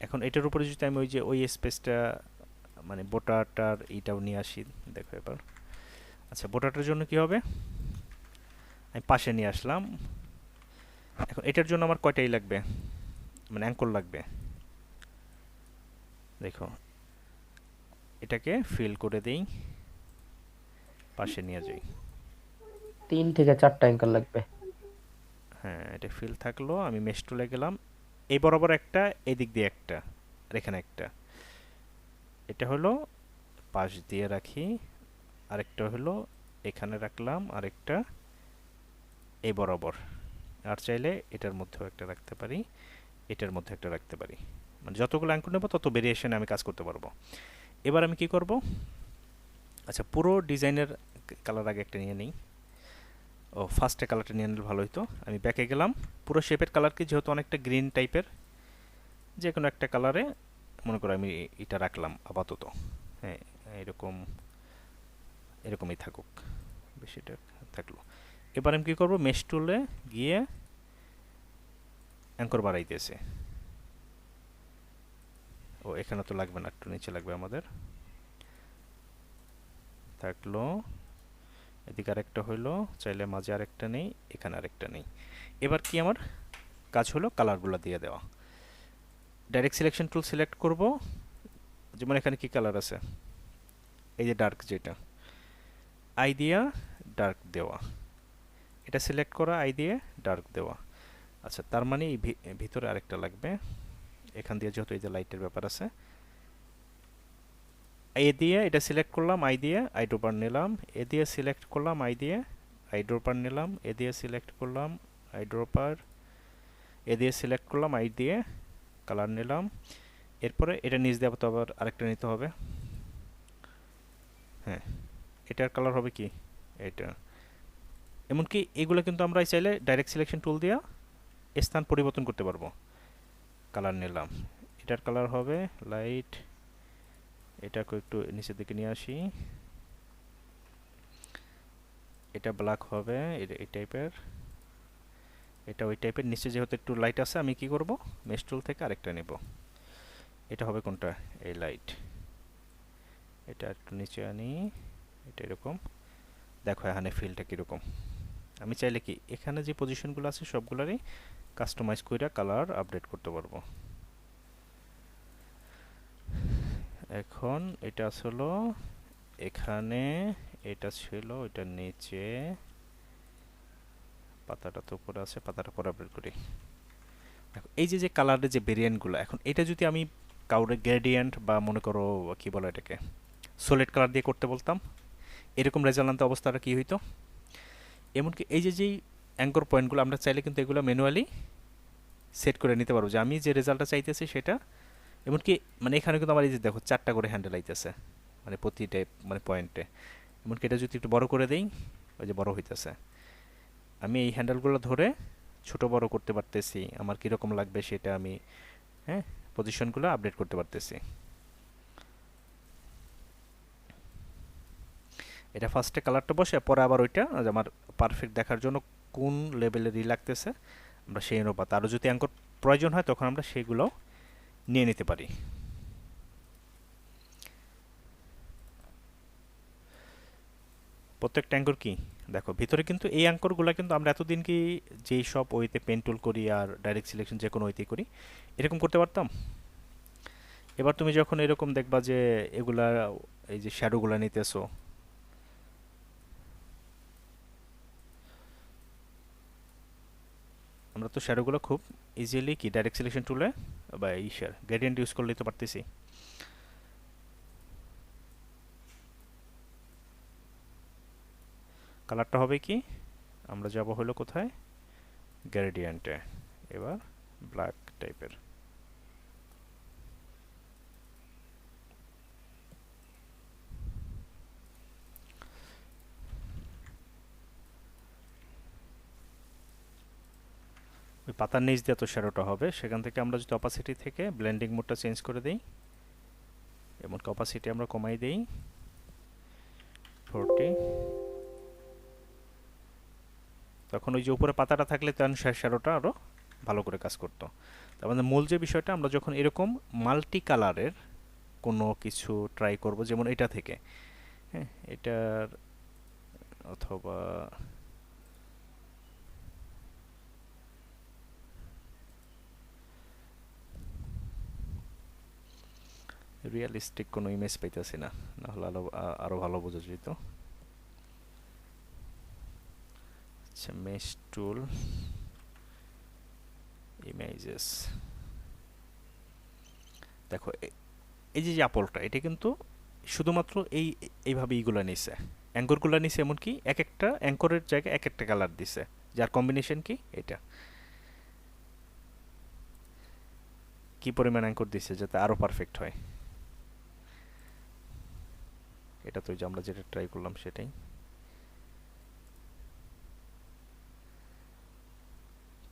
এখন এটার উপরে যদি আমি ওই যে ওই স্পেসটা মানে বোটাটার এইটাও নিয়ে আসি, দেখো এবার, আচ্ছা বোটাটার জন্য কি হবে, আমি পাশে নিয়ে আসলাম। এখন এটার জন্য আমার কয়টাই লাগবে, মানে অ্যাঙ্কর লাগবে, দেখো এটাকে ফিল করে দেই, পাশে নিয়ে যাই,
3 থেকে 4টা অ্যাঙ্কেল লাগবে।
হ্যাঁ এটা ফিল থাকলো। আমি মেশ টুলে গেলাম, এই বরাবর একটা, এদিক দিয়ে একটা, আর এখানে একটা, এটা হলো পাশ দিয়ে রাখি, আরেকটা হলো এখানে রাখলাম, আরেকটা এই বরাবর, আর চাইলে এটার মধ্যেও একটা রাখতে পারি, এটার মধ্যে একটা রাখতে পারি, মানে যতগুলো অ্যাঙ্কর নেব তত ভেরিয়েশনে আমি কাজ করতে পারবো। এবার আমি কি করব, আচ্ছা পুরো ডিজাইনের কালার আগে একটা নিয়ে নিই, ও ফার্স্টে কালারটা নিয়ে নিলে ভালো হতো। আমি ব্যাকে গেলাম, পুরো শেপের কালার কি যেহেতু অনেকটা গ্রিন টাইপের, যে কোনো একটা কালারে মনে করো আমি এটা রাখলাম আপাতত, হ্যাঁ এরকম, এরকমই থাকুক, বেশিটা থাকলো। এবার আমি কী করবো, মেশ টুলে গিয়ে অ্যাঙ্কর বাড়াইতেছে, ও এখানে তো লাগবে না, একটু নিচে লাগবে আমাদের, থাকলো। এদিকে আরেকটা হইলো, চাইলে মাঝে আরেকটা নেই, এখানে আরেকটা নেই। এবার কি আমার কাজ হলো কালারগুলো দিয়ে দেওয়া। ডাইরেক্ট সিলেকশন টুল সিলেক্ট করব, যেমন এখানে কি কালার আছে, এই যে ডার্ক, যেটা আই দিয়া ডার্ক দেওয়া, এটা সিলেক্ট করা, আই দিয়ে ডার্ক দেওয়া। আচ্ছা তার মানে এই ভিতরে আরেকটা লাগবে, এখান দিয়ে যেহেতু এই যে লাইটের ব্যাপার আছে, এ দিয়ে এটা সিলেক্ট করলাম, আই দিয়ে আইড্রোপার নিলাম, এ দিয়ে সিলেক্ট করলাম, আই দিয়ে আইড্রোপার নিলাম, এ দিয়ে সিলেক্ট করলাম আইড্রোপার, এ দিয়ে সিলেক্ট করলাম, আই দিয়ে কালার নিলাম। এরপরে এটা নিচ দিয়ে তো আবার আরেকটা নিতে হবে, হ্যাঁ এটার কালার হবে কি এটা। এমনকি এগুলো কিন্তু আমরা চাইলে ডাইরেক্ট সিলেকশন টুল দিয়ে স্থান পরিবর্তন করতে পারবো। কালার নিলাম, এটার কালার হবে লাইট, এটাকে একটু নিচের দিকে নিয়ে আসি, এটা ব্ল্যাক হবে, এই টাইপের, এটা ওই টাইপের। নিচে যেহেতু একটু লাইট আছে, আমি কি করব, মেশ টুল থেকে আরেকটা নেব, এটা হবে কোনটা, এই লাইট, এটা একটু নিচে আনি, এটা এরকম। দেখো এখানে ফিলটা কীরকম। আমি চাইলে কি এখানে যে পজিশনগুলো আছে সবগুলোরই কাস্টমাইজ করে কালার আপডেট করতে পারবো। এখন এটা আসলো এখানে, এটা ছিল ওইটার নিচে, পাতাটা তো উপরে আছে, পাতাটা পরে আপডেট করি। দেখো এই যে যে কালারের যে ভেরিয়েন্টগুলো, এখন এটা যদি আমি কাউরে গ্রেডিয়েন্ট বা মনে করো কি বলে এটাকে সলিড কালার দিয়ে করতে বলতাম, এরকম রেজাল্ট আনতে অবস্থাটা কী হইতো। এমনকি এই যে যেই অ্যাঙ্কর পয়েন্টগুলো আমরা চাইলে কিন্তু এগুলো ম্যানুয়ালি সেট করে নিতে পারবো যে আমি যে রেজাল্টটা চাইতেছি সেটা। এমনকি মানে এখানে কিন্তু আমার এই যে দেখো 4টা করে হ্যান্ডেল আইতেছে মানে প্রতিটা মানে পয়েন্টে। এমনকি এটা যদি একটু বড় করে দেই, ওই যে বড় হইতেছে। আমি এই হ্যান্ডেলগুলো ধরে ছোট বড় করতে পারতেছি, আমার কীরকম লাগবে সেটা আমি, হ্যাঁ, পজিশনগুলো আপডেট করতে পারতেছি। এটা ফার্স্টে কালারটা বসে, পরে আবার ওইটা আমার পারফেক্ট দেখার জন্য কোন লেভেলের লাগতেছে আমরা সেই অনুপাত, আরও যদি অ্যাঙ্কর প্রয়োজন হয় তখন আমরা সেগুলো নিয়ে নিতে পারি। প্রত্যেকটা অ্যাঙ্কর কি দেখো ভিতরে কিন্তু এই অ্যাঙ্করগুলো কিন্তু আমরা এতদিন কি যেই সব ওইতে পেন টুল করি আর ডাইরেক্ট সিলেকশন যে কোনো ওইতেই করি এরকম করতে পারতাম। এবার তুমি যখন এরকম দেখবা যে এগুলা এই যে শ্যাডোগুলো নিতেছো, আমরা তো শ্যাডোগুলো খুব ইজিলি কি ডাইরেক্ট সিলেকশন টুলে বা এই গ্রেডিয়েন্ট ইউজ করলেই তো পারতেছি। কালারটা হবে কি, আমরা যাব হলো কোথায়, গ্রেডিয়েন্টে। এবার ব্ল্যাক টাইপের। ওই পাতার নিচ দিয়ে তো শ্যাডোটা হবে, সেখান থেকে আমরা যদি অপাসিটি থেকে ব্লেন্ডিং মোডটা চেঞ্জ করে দিই, এমনকি অপাসিটি আমরা কমাই দিই 40, তখন ওই যে উপরে পাতাটা থাকলে তখন শ্যাডোটা আরও ভালো করে কাজ করতো। তার মানে মূল যে বিষয়টা, আমরা যখন এরকম মাল্টি কালারের কোনো কিছু ট্রাই করব, যেমন এটা থেকে, হ্যাঁ, এটার অথবা রিয়েলিস্টিক কোনো ইমেজ পাইতেছি না, নাহলে আরও ভালো বোঝা যেত। আচ্ছা, মেশ টুল, ইমেজেস। দেখো এই যে আপলটা, এটা কিন্তু শুধুমাত্র এইভাবে এইগুলো নিছে, অ্যাঙ্করগুলো নিছে, এমনকি এক একটা অ্যাঙ্করের জায়গায় এক একটা কালার দিছে, যার কম্বিনেশন কি এটা কি পরিমাণ অ্যাঙ্কর দিছে যাতে আরও পারফেক্ট হয়। এটা তো যে আমরা যেটা ট্রাই করলাম সেটাই।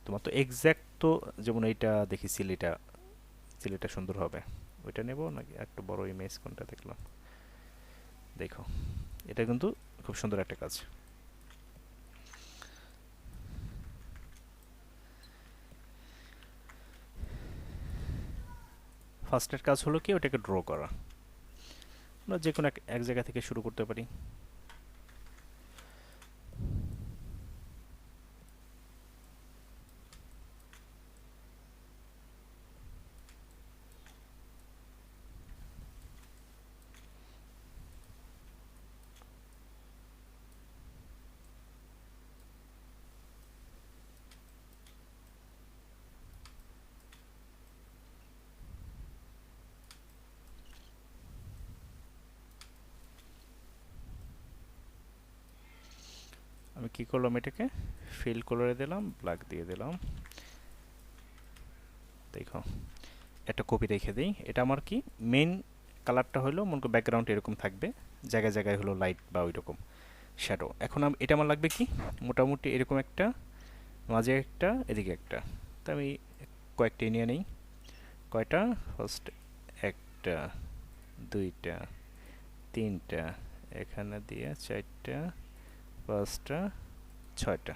তোমার তো এক্স্যাক্ট তো যেমন এইটা দেখি সিলিটা, সিলিটা সুন্দর হবে, ওইটা নেব নাকি একটু বড় ইমেজ কোনটা দেখলাম, দেখো এটা কিন্তু খুব সুন্দর একটা কাজ। ফার্স্টের কাজ হলো কি ওটাকে ড্র করা, আমরা যে কোনো এক জায়গা থেকে শুরু করতে পারি। আমি কি করলাম, এটাকে ফিল কালারে দিলাম, ব্ল্যাক দিয়ে দিলাম। দেখো একটা কপি রেখে দিই, এটা আমার কি মেইন কালারটা হলো মনে করো ব্যাকগ্রাউন্ড এরকম থাকবে, জায়গায় জায়গায় হলো লাইট বা ওই রকম শ্যাডো। এখন এটা আমার লাগবে কি মোটামুটি এরকম একটা, মাঝে একটা, এদিকে একটা। তো আমি কয়েকটা নিয়ে নেই, কয়টা, ফার্স্ট একটা, দুইটা, তিনটা, এখানে দিয়ে চারটা, পাঁচটা, ছয়টা।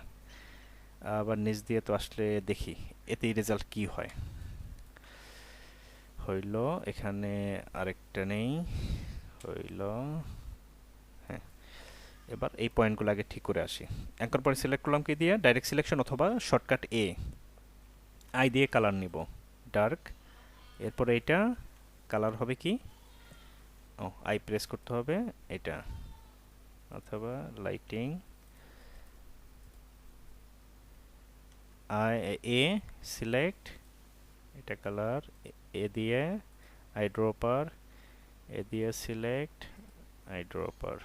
আবার নিচ দিয়ে তো আসলে দেখি এতেই রেজাল্ট কি হয়। হইল এখানে আরেকটা নেই, হইল, হ্যাঁ। এবার এই পয়েন্টগুলো আগে ঠিক করে আসি। অ্যাঙ্কর পয়েন্ট সিলেক্ট করলাম কি দিয়ে, ডাইরেক্ট সিলেকশন অথবা শর্টকাট আই দিয়ে কালার নিব ডার্ক। এরপরে এটা কালার হবে কি, ও আই প্রেস করতে হবে এটা, অথবা লাইটিং আই এ সিলেক্ট, এটা কালার এ দিয়ে আই ড্রপার, এ দিয়ে সিলেক্ট আই ড্রপার।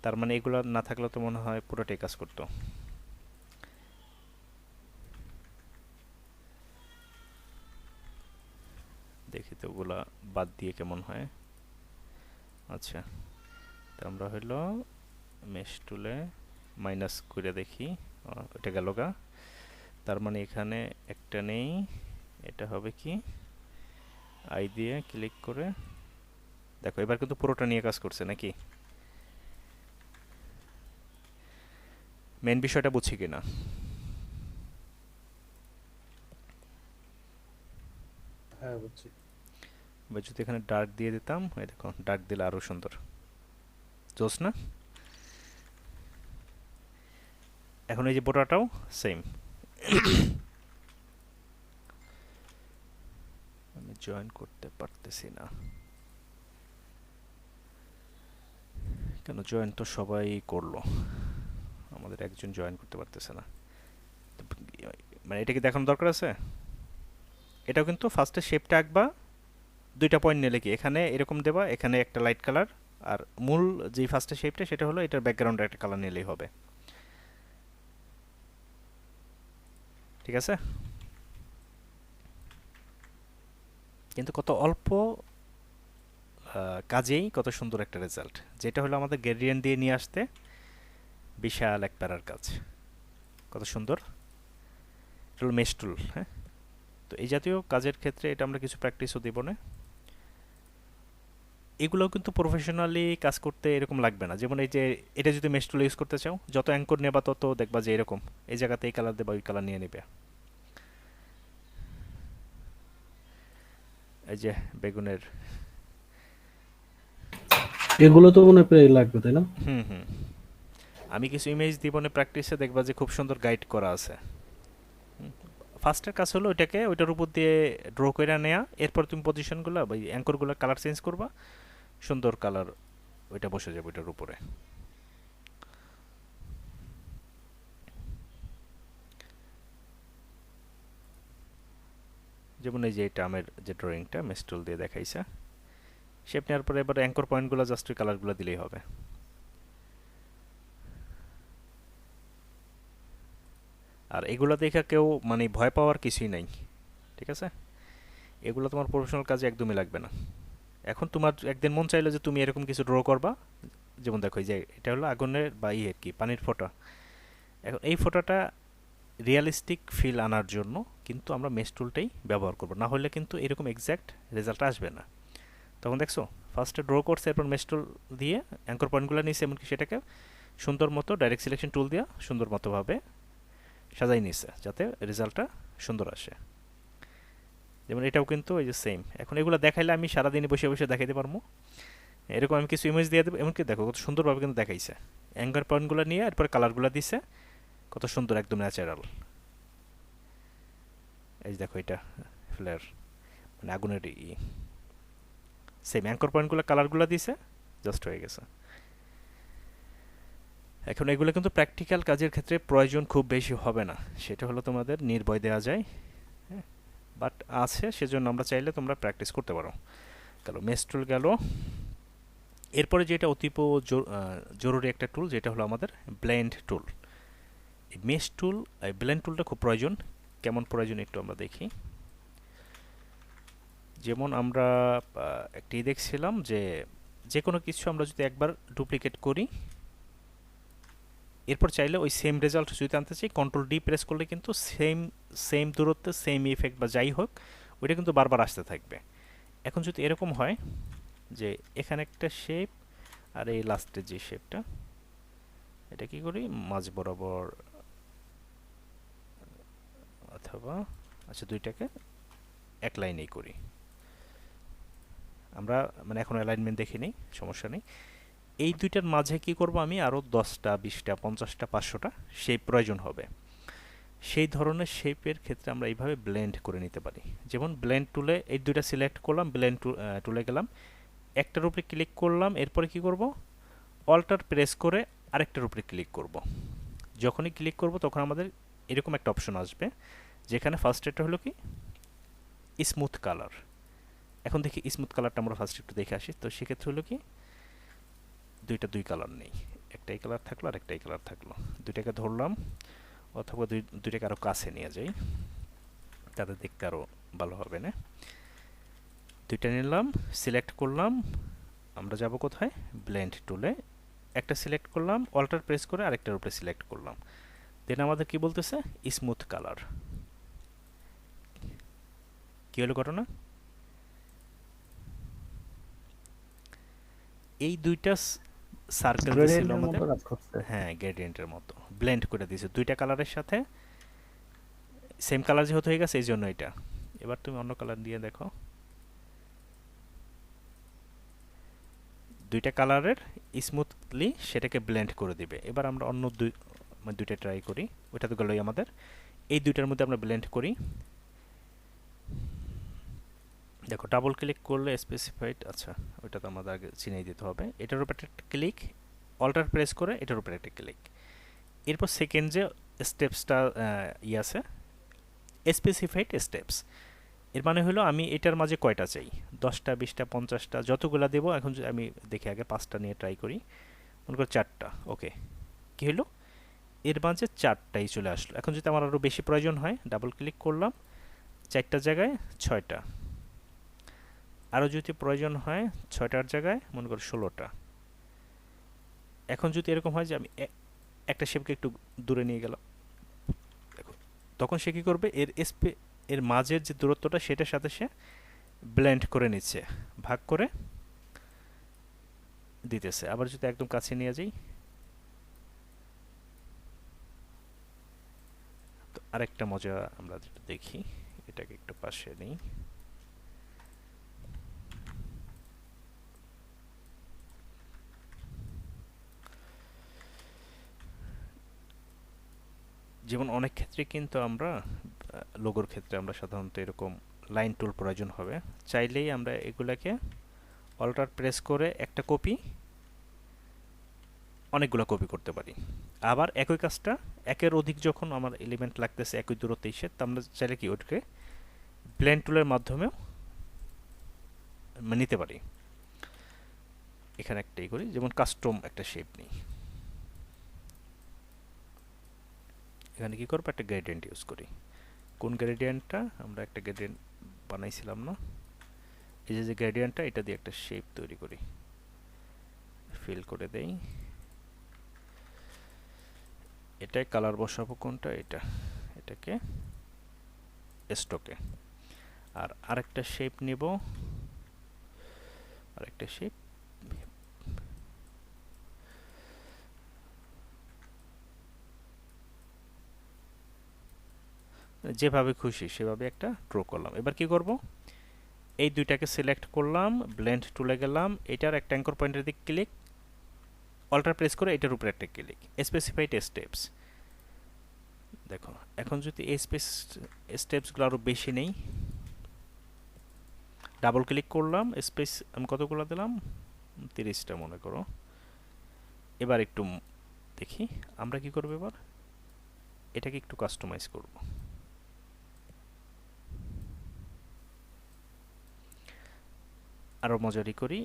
তার মানে এগুলো না থাকলে তো মনে হয় পুরোটাই কাজ করতো। দেখি তো ওগুলা বাদ দিয়ে কেমন হয়। আচ্ছা, তো আমরা হইলো মেশ টুলে মাইনাস করে দেখি, এটা গেল গা। তার মানে এখানে একটা নেই, এটা হবে কি আই দিয়ে ক্লিক করে দেখো, এবার কিন্তু পুরোটা নিয়ে কাজ করছে নাকি, মেন বিষয়টা বুঝছি কিনা।
হ্যাঁ বুঝছি।
এবার যদি এখানে ডার্ক দিয়ে দিতাম, এই দেখো ডার্ক দিলে আরো সুন্দর, জোস না? এখন এই যে বোটাটাও সেম। আমি জয়েন করতে পারতেছি না কেন? জয়েন তো সবাই করলো, আমাদের একজন জয়েন করতে পারতেছে না। মানে এটা কি দেখানোর দরকার আছে? এটাও কিন্তু ফার্স্টে শেপটা আঁকবা, দুইটা পয়েন্ট নিলে কি এখানে এরকম দেবা, এখানে একটা লাইট কালার, আর মূল যে ফার্স্টে শেপটা সেটা হলো এটার ব্যাকগ্রাউন্ডে একটা কালার নিলেই হবে, ঠিক আছে? কিন্তু কত অল্প কাজেই কত সুন্দর একটা রেজাল্ট, যেটা হলো আমাদের গ্রেডিয়েন্ট দিয়ে নিয়ে আসতে বিশাল এক প্যারার কাজ। কত সুন্দর, এটা হলো মেশ টুল। হ্যাঁ, তো এই জাতীয় কাজের ক্ষেত্রে এটা আমরা কিছু প্র্যাকটিসও দিব না। এগুলোও কিন্তু প্রফেশনালি কাজ করতে এরকম লাগবে না। যেমন এই যে এটা যদি মেশ টুল ইউজ করতে চাও, যত অ্যাঙ্কর নেবা তত দেখবা যে এরকম এই জায়গাতে এই কালার দেবা, ওই কালার নিয়ে নেবে। এই যে বেগুনের,
এগুলো তো মনে হয় প্রায় লাগবে তাই না?
হুম হুম, আমি কিছু ইমেজ দিব না প্র্যাকটিসে, দেখবা যে খুব সুন্দর গাইড করা আছে। ফার্স্টের কাজ হলো ওইটাকে ওইটার উপর দিয়ে ড্র করে নেয়া, এরপর তুমি পজিশনগুলো বা অ্যাঙ্করগুলো কালার চেঞ্জ করবা, সুন্দর কালার ওইটা বসে যাবে ওইটার উপরে। যেমন এই যে এটা আমার যে ড্রয়িংটা মেশ টুল দিয়ে দেখাইছে, শেপ নেওয়ার পরে এবার অ্যাঙ্কর পয়েন্টগুলো জাস্ট ওই কালারগুলো দিলেই হবে। আর এগুলো দেখে কেউ মানে ভয় পাওয়ার কিছুই নাই, ঠিক আছে? এগুলো তোমার প্রফেশনাল কাজে একদমই লাগবে না। এখন তোমার একদিন মন চাইলো যে তুমি এরকম কিছু ড্র করবা, যেমন দেখো এই যে এটা হলো আগুনের বা ইয়ের কি পানির ফোঁটা, এখন এই ফোঁটাটা রিয়ালিস্টিক ফিল আনার জন্য কিন্তু আমরা মেশ টুলটাই ব্যবহার করব, না হলে কিন্তু এরকম এক্স্যাক্ট রেজাল্ট আসবে না। তখন দেখছো ফার্স্টে ড্র করছে, এরপর মেশ টুল দিয়ে অ্যাঙ্কর পয়েন্টগুলো নিয়েছে, এমনকি সেটাকে সুন্দর মতো ডাইরেক্ট সিলেকশন টুল দিয়ে সুন্দর মতোভাবে সাজাই নিয়েছে যাতে রেজাল্টটা সুন্দর আসে। যেমন এটাও কিন্তু ওই যে সেম। এখন এগুলো দেখাইলে আমি সারাদিনে বসে বসে দেখাইতে পারবো, এরকম আমি কিছু ইমেজ দিয়ে দেবো, এমনকি দেখো কত সুন্দরভাবে কিন্তু দেখাইছে। অ্যাঙ্কার পয়েন্টগুলো নিয়ে এরপর কালারগুলো দিছে, কত সুন্দর একদম ন্যাচারাল। এই যে দেখো এটা ফ্লেয়ার মানে আগুনের সেম অ্যাঙ্কর পয়েন্টগুলো কালারগুলো দিছে, জাস্ট হয়ে গেছে। এখন এগুলো কিন্তু প্র্যাকটিক্যাল কাজের ক্ষেত্রে প্রয়োজন খুব বেশি হবে না, সেটা হলো তোমাদের নির্ভয় দেওয়া যায়, হ্যাঁ, বাট আছে সেজন্য আমরা চাইলে তোমরা প্র্যাকটিস করতে পারো। গেল মেশ টুল গেল। এরপরে যেটা অতীব জরুরি একটা টুল, যেটা হলো আমাদের ব্লেন্ড টুল। এই মেশ টুল, এই ব্লেন্ড টুলটা খুব প্রয়োজন। কেমন প্রয়োজন একটু আমরা দেখি। যেমন আমরা একটি দেখছিলাম যে যে কোনো কিছু আমরা যদি একবার ডুপ্লিকেট করি, এরপর চাইলে ওই সেম রেজাল্ট যদি আনতে চাই, কন্ট্রোল ডি প্রেস করলে কিন্তু সেম সেম দূরত্বে সেম ইফেক্ট বা যাই হোক ওইটা কিন্তু বারবার আসতে থাকবে। এখন যদি এরকম হয় যে এখানে একটা শেপ আর এই লাস্টের যে শেপটা, এটা কি করি মাঝ বরাবর, অথবা আচ্ছা দুইটাকে এক লাইনেই করি। আমরা মানে এখন অ্যালাইনমেন্ট দেখিনি, সমস্যা নেই। এই দুইটার মাঝে কি করব, আমি আরও 10টা 20টা 50টা 500টা শেপ প্রয়োজন হবে। সেই ধরনের শেপের ক্ষেত্রে আমরা এইভাবে ব্লেন্ড করে নিতে পারি। যেমন ব্লেন্ড টুলে এই দুইটা সিলেক্ট করলাম, ব্লেন্ড টুলে গেলাম, একটার উপরে ক্লিক করলাম, এরপরে কি করব, অল্টার প্রেস করে আরেকটার উপরে ক্লিক করব। যখনই ক্লিক করব তখন আমাদের এরকম একটা অপশন আসবে, যেখানে ফার্স্ট এটা হলো কি স্মুথ কালার। এখন দেখি স্মুথ কালারটা আমরা ফার্স্ট একটু দেখে আসি। তো সেক্ষেত্রে হলো কি দুই কালার নেই, একটাই কালার থাকলো আর একটাই কালার থাকলো। দুইটাকে ধরলাম, অথবা দুইটাকে আরও কাছে নিয়ে যাই, তাতে দেখতে আরও ভালো হবে না। দুইটা নিলাম, সিলেক্ট করলাম, আমরা যাব কোথায়, ব্লেন্ড টুলে, একটা সিলেক্ট করলাম, অল্টার প্রেস করে আরেকটার উপরে সিলেক্ট করলাম, দেন আমাদের কি বলতেছে, স্মুথ কালার। কি হলো ঘটনা, এই দুইটা সার্কেল দিছিল
গ্রেডিয়েন্টের
আমাদের,
মতো কাজ করছে।
হ্যাঁ গ্রেডিয়েন্টের মতো ব্লেন্ড করে দিয়েছে দুইটা কালারের সাথে, সেম কালার যেহেতু হয়ে গেছে এই জন্য এটা। এবার তুমি অন্য কালার দিয়ে দেখো, দুইটা কালারের স্মুথলি সেটাকে ব্লেন্ড করে দিবে। এবার আমরা অন্য দুইটা ট্রাই করি, ওইটা তো গেলই আমাদের। এই দুইটার মধ্যে আমরা ব্লেন্ড করি, দেখো ডাবল ক্লিক করলে স্পেসিফাইড, আচ্ছা ওইটা তো আমাদের আগে চিনিয়ে দিতে হবে। এটার উপর একটা ক্লিক, অল্টার প্রেস করে এটার উপরে একটা ক্লিক, এরপর সেকেন্ড যে স্টেপসটা আছে স্পেসিফাইড স্টেপস, এর মানে হলো আমি এটার মাঝে কয়টা চাই, 10টা 20টা 50টা যতগুলা দেবো। এখন আমি দেখি আগে 5টা নিয়ে ট্রাই করি, মনে করো 4টা, ওকে কী হলো, এর মাঝে 4টাই চলে আসলো। এখন যদি আমার আরও বেশি প্রয়োজন হয় ডাবল ক্লিক করলাম, 4টার জায়গায় 6টা, আরও যদি প্রয়োজন হয় 6টার জায়গায় মনে করো 16টা। এখন যদি এরকম হয় যে আমি একটা শেপকে একটু দূরে নিয়ে গেলাম, দেখো তখন সে কী করবে, এর মাঝের যে দূরত্বটা সেটার সাথে সে ব্লেন্ড করে নিচ্ছে, ভাগ করে দিতেছে। আবার যদি একদম কাছে নিয়ে যাই, তো আরেকটা মজা আমরা যেটা দেখি, এটাকে একটু পাশে নিই, যেমন অনেক ক্ষেত্রে কিন্তু আমরা লোগোর ক্ষেত্রে আমরা সাধারণত এরকম লাইন টুল প্রয়োজন হবে, চাইলেই আমরা এগুলাকে অল্টার প্রেস করে একটা কপি অনেকগুলো কপি করতে পারি। আবার একই কাজটা একের অধিক যখন আমার এলিমেন্ট লাগতেছে একই দূরত্বে এসে, তা আমরা চাইলে কি ওটাকে ব্লেন্ড টুলের মাধ্যমেও নিতে পারি। এখানে একটাই করি, যেমন কাস্টম একটা শেপ নিই, এখানে কি করবো, একটা গ্রেডিয়েন্ট ইউজ করি। কোন গ্রেডিয়েন্টটা, আমরা একটা গ্রেডিয়েন্ট বানাইছিলাম না, এই যে গ্রেডিয়েন্টটা, এটা দিয়ে একটা শেপ তৈরি করি, ফিল করে দেই। এটাই কালার বসাবো কোনটা, এটাকে স্টকে। আর আরেকটা শেপ নিব, আরেকটা শেপ যেভাবে খুশি সেভাবে একটা ড্র করলাম। এবার কি করব, এই দুইটাকে সিলেক্ট করলাম, ব্লেন্ড টুলে গেলাম, এটার একটা অ্যাঙ্কর পয়েন্টের দিকে ক্লিক, অল্টার প্রেস করে এটার উপরে একটা ক্লিক, স্পেসিফাইড স্টেপস। দেখো এখন যদি এই স্টেপসগুলো আরও বেশি নেই, ডাবল ক্লিক করলাম, স্পেস আমি কতগুলো দিলাম, 30টা মনে করো। এবার একটু দেখি আমরা কি করব, এবার এটাকে একটু কাস্টমাইজ করব। আরও মজারি করি,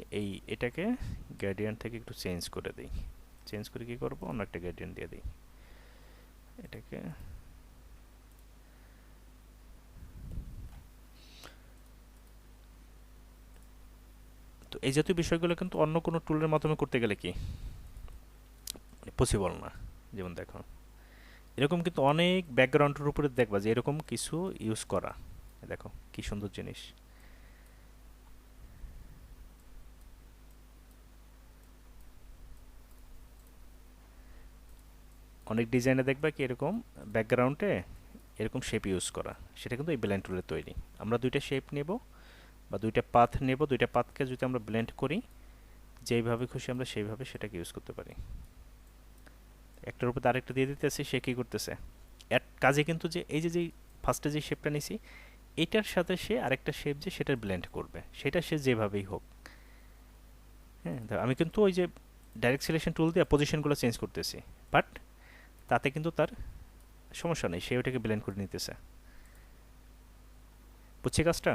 এটাকে গ্রেডিয়েন্ট থেকে একটু চেঞ্জ করে দিই, চেঞ্জ করে কি করব, অন্য একটা গ্রেডিয়েন্ট দিয়ে দিই, এটাকে তো এই জাতীয় বিষয়গুলো কিন্তু অন্য কোনো টুলের মাধ্যমে করতে গেলে কি পসিবল না। যেমন দেখো এরকম কিন্তু অনেক ব্যাকগ্রাউন্ডের উপরে দেখবা যে এরকম কিছু ইউজ করা, দেখো কি সুন্দর জিনিস। অনেক ডিজাইনে দেখবা কি এরকম ব্যাকগ্রাউন্ডে এরকম শেপ ইউজ করা, সেটা কিন্তু এই ব্লেন্ড টুলে তৈরি। আমরা দুইটা শেপ নেব, বা দুইটা পাথ নেব, দুইটা পাথকে যদি আমরা ব্লেন্ড করি যেইভাবে খুশি আমরা সেইভাবে সেটাকে ইউজ করতে পারি। একটার উপর আরেকটা দিয়ে দিতেছি, সে কী করতেছে এর কাজে কিন্তু যে এই যে ফার্স্টে যে শেপটা নিছি এটার সাথে সে আরেকটা শেপ যে সেটার ব্লেন্ড করবে, সেটা সে যেভাবেই হোক। হ্যাঁ, আমি কিন্তু ওই যে ডাইরেক্ট সিলেকশন টুল দিয়ে পজিশনগুলো চেঞ্জ করতেছি, বাট তাতে কিন্তু তার সমস্যা নেই, সে ওটাকে ব্লেন্ড করে নিতেছে। বুঝছি কাজটা?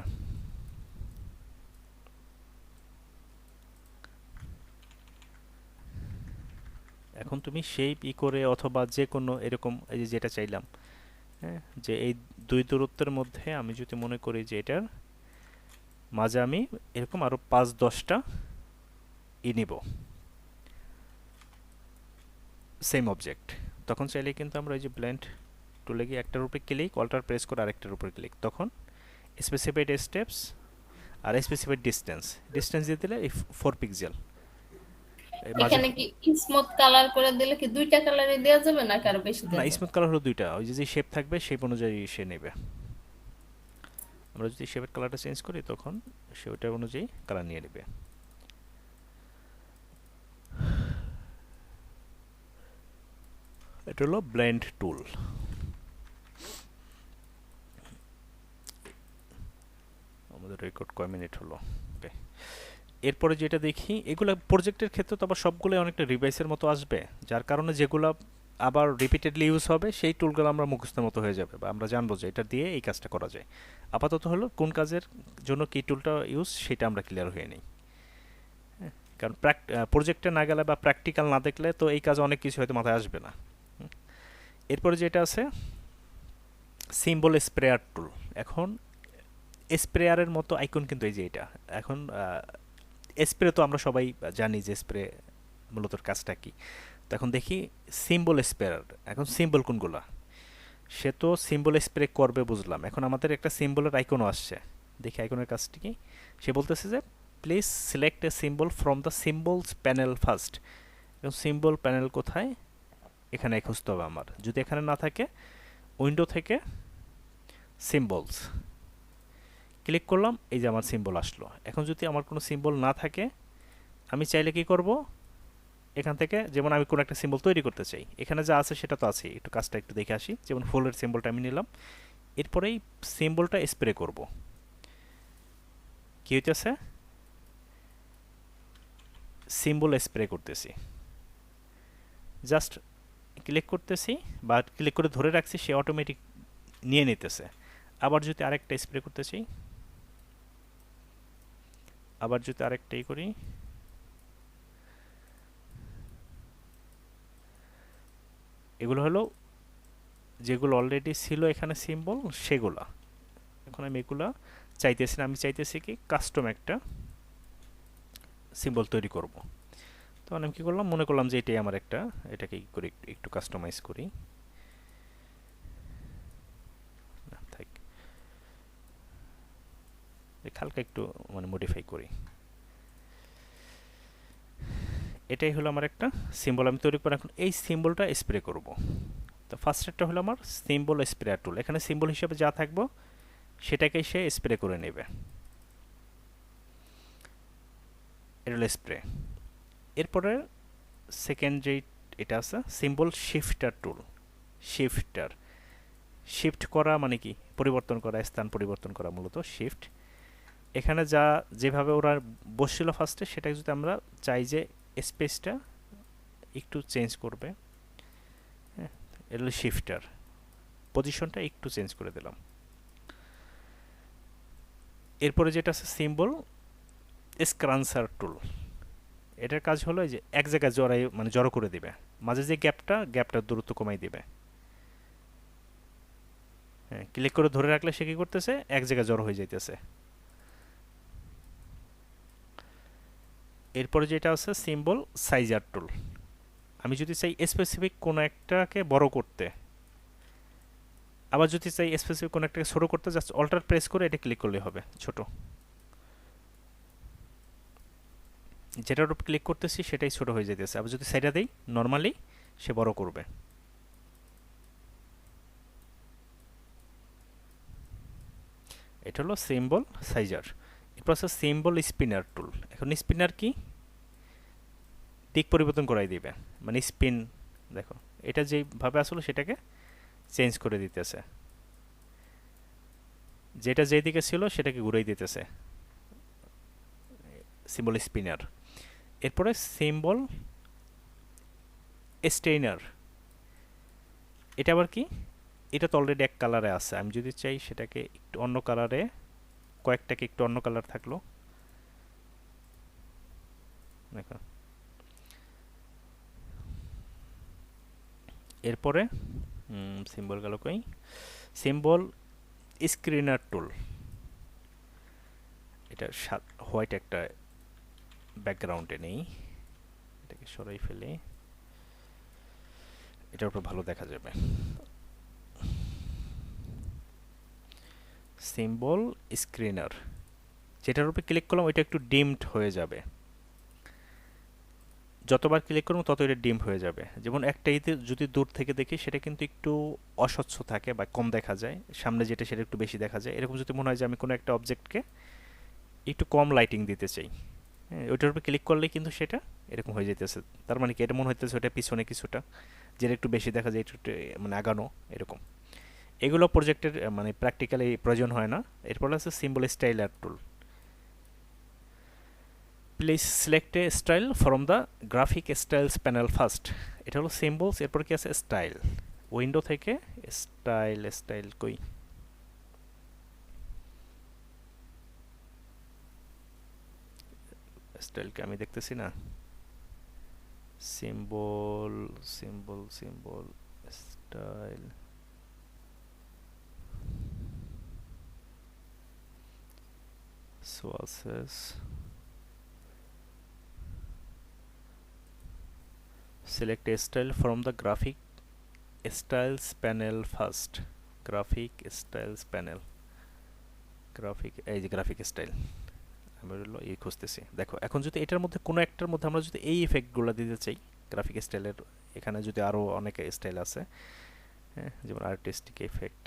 এখন তুমি শেপ করে অথবা যে কোনো এরকম এই যে যেটা চাইলাম, হ্যাঁ, যে এই দুই দূরত্বের মধ্যে আমি যদি মনে করি যে এটার মাঝে আমি এরকম আরও 5-10টা নিব সেম অবজেক্ট, তখন চাইলে কিন্তু আমরা ওই যে ব্লেন্ড টুলে গিয়ে একটার উপরে ক্লিক, অল্টার প্রেস করে আরেকটার উপরে ক্লিক, তখন স্পেসিফাইড স্টেপস আর স্পেসিফাইড ডিস্টেন্স দিয়ে দিলে এই 4 পিক্সেল মাঝে।
এখানে কি স্মুথ কালার করে দিলে কি দুইটা কালারে দেওয়া যাবে না কারো বেশি
না,
দেওয়া যাবে?
স্মুথ কালার হলো দুইটা, ওই যে শেপ থাকবে সেই অনুযায়ী সে নেবে। আমরা যদি শেপের কালারটা চেঞ্জ করি তখন সে ওইটার অনুযায়ী কালার নিয়ে নেবে। এটা হলো ব্লেন্ড টুল। আমাদের রেকর্ড কয় মিনিট হলো? ওকে, এরপরে যেটা দেখি এগুলো প্রজেক্টের ক্ষেত্রে তো আবার সবগুলোই অনেকটা রিভাইসের মতো আসবে, যার কারণে যেগুলো আবার রিপিটেডলি ইউজ হবে সেই টুলগুলো আমরা মুখস্থের মতো হয়ে যাবে বা আমরা জানবো যে এটা দিয়ে এই কাজটা করা যায়। আপাতত হলো কোন কাজের জন্য কী টুলটা ইউজ সেটা আমরা ক্লিয়ার হয়ে নিই। কারণ প্রজেক্টে না গেলে বা প্র্যাকটিক্যাল না দেখলে তো এই কাজ অনেক কিছু হয়তো মাথায় আসবে না। এরপরে যেটা আছে সিম্বল স্প্রেয়ার টুল। এখন স্প্রেয়ারের মতো আইকন কিন্তু এই যে এটা, এখন স্প্রে তো আমরা সবাই জানি যে স্প্রে মূলত কাজটা কি। তো এখন দেখি সিম্বল স্প্রেয়ার, এখন সিম্বল কোনগুলো, সে তো সিম্বল স্প্রে করবে বুঝলাম, এখন আমাদের একটা সিম্বলের আইকনও আসছে, দেখি আইকনের কাজটি কি। সে বলতেছে যে please select a symbol from the symbols panel first. এবং সিম্বল প্যানেল কোথায়, এখানে খুঁজতে হবে আমার, যদি এখানে না থাকে উইন্ডো থেকে সিম্বলস ক্লিক করলাম, এই যে আমার সিম্বল আসলো। এখন যদি আমার কোনো সিম্বল না থাকে আমি চাইলে কি করব, এখান থেকে যেমন আমি কোনো একটা সিম্বল তৈরি করতে চাই, এখানে যা আছে সেটা তো আছে, একটু কাজটা একটু দেখে আসি। যেমন ফুলের সিম্বলটা আমি নিলাম, এরপরেই সিম্বলটা স্প্রে করব। কি হইতেছে, সিম্বল স্প্রে করতেছি, জাস্ট ক্লিক করতেছি বা ক্লিক করে ধরে রাখছি, সে অটোমেটিক নিয়ে নিতেছে। আবার যদি আরেকটা স্প্রে করতে চাই, আবার যদি আরেকটাই করি, এগুলো হলো যেগুলো অলরেডি ছিল এখানে সিম্বল সেগুলা। এখন আমি এগুলা চাইতেছি না, আমি চাইতেছি কি কাস্টম একটা সিম্বল তৈরি করব। তখন আমি কী করলাম, মনে করলাম যে এটাই আমার একটা, এটাকে কি করি একটু কাস্টমাইজ করি, থাক হালকা একটু মানে মডিফাই করি। এটাই হলো আমার একটা সিম্বল আমি তৈরি করে এখন এই সিম্বলটা স্প্রে করব। তো ফার্স্ট একটা হলো আমার সিম্বল স্প্রেয়ার টুল, এখানে সিম্বল হিসেবে যা থাকবো সেটাকেই সে স্প্রে করে নেবে। এটা হলো স্প্রে। এরপরে সেকেন্ড যেই এটা আছে সিম্বল শিফটার টুল। শিফটার, শিফট করা মানে কি, পরিবর্তন করা, স্থান পরিবর্তন করা মূলত শিফট। এখানে যা যেভাবে ওরা বসছিল ফার্স্টে সেটাকে যদি আমরা চাই যে স্পেসটা একটু চেঞ্জ করবে, হ্যাঁ, এটা হলো শিফটার, পজিশনটা একটু চেঞ্জ করে দিলাম। এরপরে যেটা আছে সিম্বল স্ক্রান্সার টুল, এটার কাজ হলো যে এক জায়গায় জড়াই মানে জড়ো করে দিবে, মাঝে যে গ্যাপটার দূরত্ব কমাই দিবে। হ্যাঁ, ক্লিক করে ধরে রাখলে সে কী করতেছে, এক জায়গায় জড়ো হয়ে যাইতেছে। এরপরে যেটা আছে সিম্বল সাইজার টুল, আমি যদি চাই স্পেসিফিক কোনো একটাকে বড় করতে, আবার যদি চাই স্পেসিফিক কোনো একটাকে ছোটো করতে, জাস্ট অল্টার প্রেস করে এটা ক্লিক করলে হবে ছোট, যেটার উপর ক্লিক করতেছি সেটাই ছোট হয়ে যেতেছে। আবার যদি সাইডা দেই নর্মালি সে বড় করবে। এটা হলো সিম্বল সাইজার। এরপর আছে সিম্বল স্পিনার টুল। এখন স্পিনার কি, দিক পরিবর্তন করাই দিবে, মানে স্পিন, দেখো এটা যেভাবে আসলে সেটাকে চেঞ্জ করে দিতেছে, যেটা যেই দিকে ছিল সেটাকে ঘুরাই দিতেছে, সিম্বল স্পিনার। এরপরে সিম্বল স্টেইনার, এটা আবার কি, এটা তো অলরেডি এক কালারে আছে, আমি যদি চাই সেটাকে একটু অন্য কালারে, কয়েকটাকে একটু অন্য কালার থাকলো, দেখো। এরপরে সিম্বল গেল কই, সিম্বল স্ক্রিনার টুল, এটা হোয়াইট একটা ব্যাকগ্রাউন্ডে নেই, এটাকে সরাই ফেলে, এটার উপর ভালো দেখা যাবে। সিম্বল স্ক্রিনার, যেটার উপরে ক্লিক করলাম ওইটা একটু ডিমড হয়ে যাবে, যতবার ক্লিক করবো তত এটা ডিম হয়ে যাবে। যেমন একটা ইতে যদি দূর থেকে দেখি সেটা কিন্তু একটু অস্বচ্ছ থাকে বা কম দেখা যায়, সামনে যেটা সেটা একটু বেশি দেখা যায়। এরকম যদি মনে হয় যে আমি কোনো একটা অবজেক্টকে একটু কম লাইটিং দিতে চাই, হ্যাঁ, ওইটার উপর ক্লিক করলে কিন্তু সেটা এরকম হয়ে যেতেছে, তার মানে কি এটা মনে হইতেছে ওটা পিছনে কিছুটা, যেটা একটু বেশি দেখা যায়, একটু মানে আগানো এরকম। এগুলো প্রজেক্টের মানে প্র্যাকটিক্যালি প্রয়োজন হয় না। এরপর আছে symbol styler tool, please select a style from the graphic styles panel first. এটা হলো সিম্বলস, এরপর কি আছে স্টাইল, উইন্ডো থেকে স্টাইল, স্টাইল কই, স্টাইলকে আমি দেখতেছি না, symbol, symbol, symbol, style, swatches, select a style from the graphic styles panel first, graphic styles panel, graphic, এই যে গ্রাফিক স্টাইল, আমি হলো এই খুঁজতেছি। দেখো এখন যদি এটার মধ্যে কোনো একটার মধ্যে আমরা যদি এই ইফেক্টগুলো দিতে চাই গ্রাফিক স্টাইলের, এখানে যদি আরও অনেক স্টাইল আছে, হ্যাঁ, যেমন আর্টিস্টিক ইফেক্ট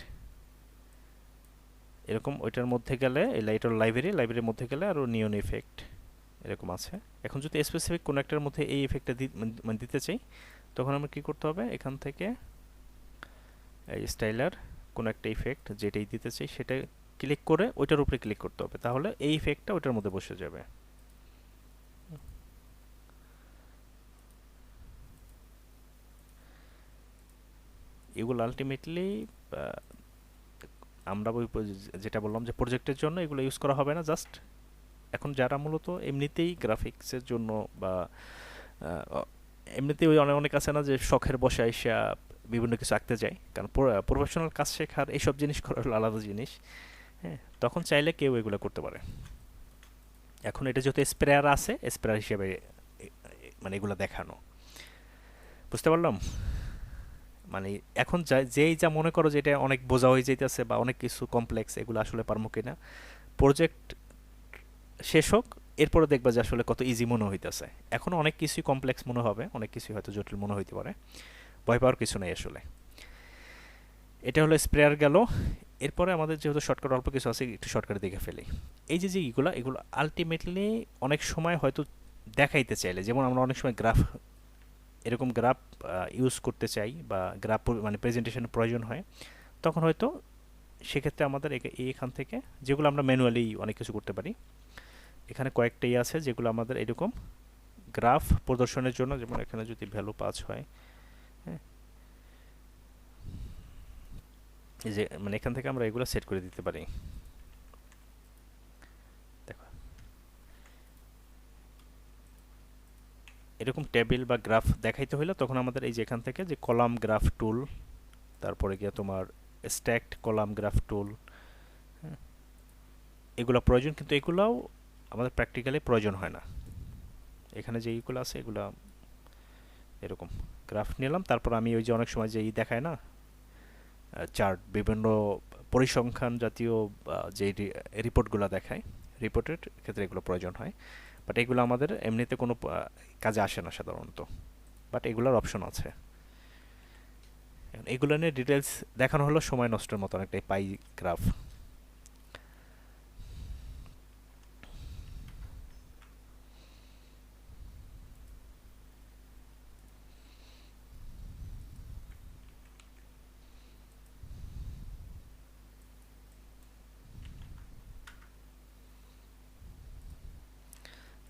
এরকম, ওইটার মধ্যে গেলে এটার লাইব্রেরির মধ্যে গেলে আরও নিয়ন ইফেক্ট এরকম আছে। এখন যদি স্পেসিফিক কোনো একটার মধ্যে এই ইফেক্টটা মানে দিতে চাই, তখন আমরা কী করতে হবে, এখান থেকে এই স্টাইলার কোনো একটা ইফেক্ট যেটাই দিতে চাই সেটা ক্লিক করে ওইটার উপরে ক্লিক করতে হবে, তাহলে এই ইফেক্টটা ওইটার মধ্যে বসে যাবে। এগুলো আলটিমেটলি আমরা যেটা বললাম যে প্রজেক্টের জন্য এগুলো ইউজ করা হবে না, জাস্ট এখন যারা মূলত এমনিতেই গ্রাফিক্সের জন্য বা এমনিতেই ওই অনেক আছে না যে শখের বসে আইসা বিভিন্ন কিছু আঁকতে যায়, কারণ প্রফেশনাল কাজ শেখার এইসব জিনিস করা হলো আলাদা জিনিস, হ্যাঁ, তখন চাইলে কেউ এগুলো করতে পারে। এখন এটা যেহেতু স্প্রেয়ার আছে, স্প্রেয়ার হিসেবে মানে এগুলো দেখানো, বুঝতে পারলাম। মানে এখন যেই যা মনে করো যে এটা অনেক বোঝা হয়ে যাইতেছে বা অনেক কিছু কমপ্লেক্স, এগুলো আসলে পারবো কিনা, প্রজেক্ট শেষ হোক এরপরে দেখবা যে আসলে কত ইজি মনে হইতেছে। এখন অনেক কিছুই কমপ্লেক্স মনে হবে, অনেক কিছুই হয়তো জটিল মনে হইতে পারে, ভয় পাওয়ার কিছু নেই আসলে। এটা হলো স্প্রেয়ার গেল। এরপরে আমাদের যেহেতু শর্টকাট অল্প কিছু আছে, একটু শর্টকাট দেখে ফেলি। এই যে এগুলো আলটিমেটলি অনেক সময় হয়তো দেখাইতে চাইলে, যেমন আমরা অনেক সময় এরকম গ্রাফ ইউজ করতে চাই বা গ্রাফ মানে প্রেজেন্টেশনের প্রয়োজন হয়, তখন হয়তো সেক্ষেত্রে আমাদের এখান থেকে যেগুলো আমরা ম্যানুয়ালি অনেক কিছু করতে পারি, এখানে কয়েকটাই আছে যেগুলো আমাদের এরকম গ্রাফ প্রদর্শনের জন্য, যেমন এখানে যদি ভ্যালু 5 হয়, হ্যাঁ, এই যে মানে এখান থেকে আমরা এগুলো সেট করে দিতে পারি। দেখো এরকম টেবিল বা গ্রাফ দেখাইতে হলে তখন আমাদের এই যে এখান থেকে যে কলাম গ্রাফ টুল, তারপরে গিয়ে তোমার স্ট্যাকড কলাম গ্রাফ টুল, এগুলো প্রয়োজন, কিন্তু এগুলাও আমাদের প্র্যাকটিক্যালি প্রয়োজন হয় না। এখানে যে এইগুলো আছে এগুলো এরকম গ্রাফ নিলাম, তারপর আমি ওই যে অনেক সময় যে দেখায় না চার্ট, বিভিন্ন পরিসংখ্যান জাতীয় যে রিপোর্টগুলো দেখায়, রিপোর্টের ক্ষেত্রে এগুলো প্রয়োজন হয়, বাট এগুলো আমাদের এমনিতে কোনো কাজে আসে না সাধারণত, বাট এগুলোর অপশন আছে। এগুলো নিয়ে ডিটেলস দেখানো হলো সময় নষ্টের মতো অনেকটাই পাই গ্রাফ।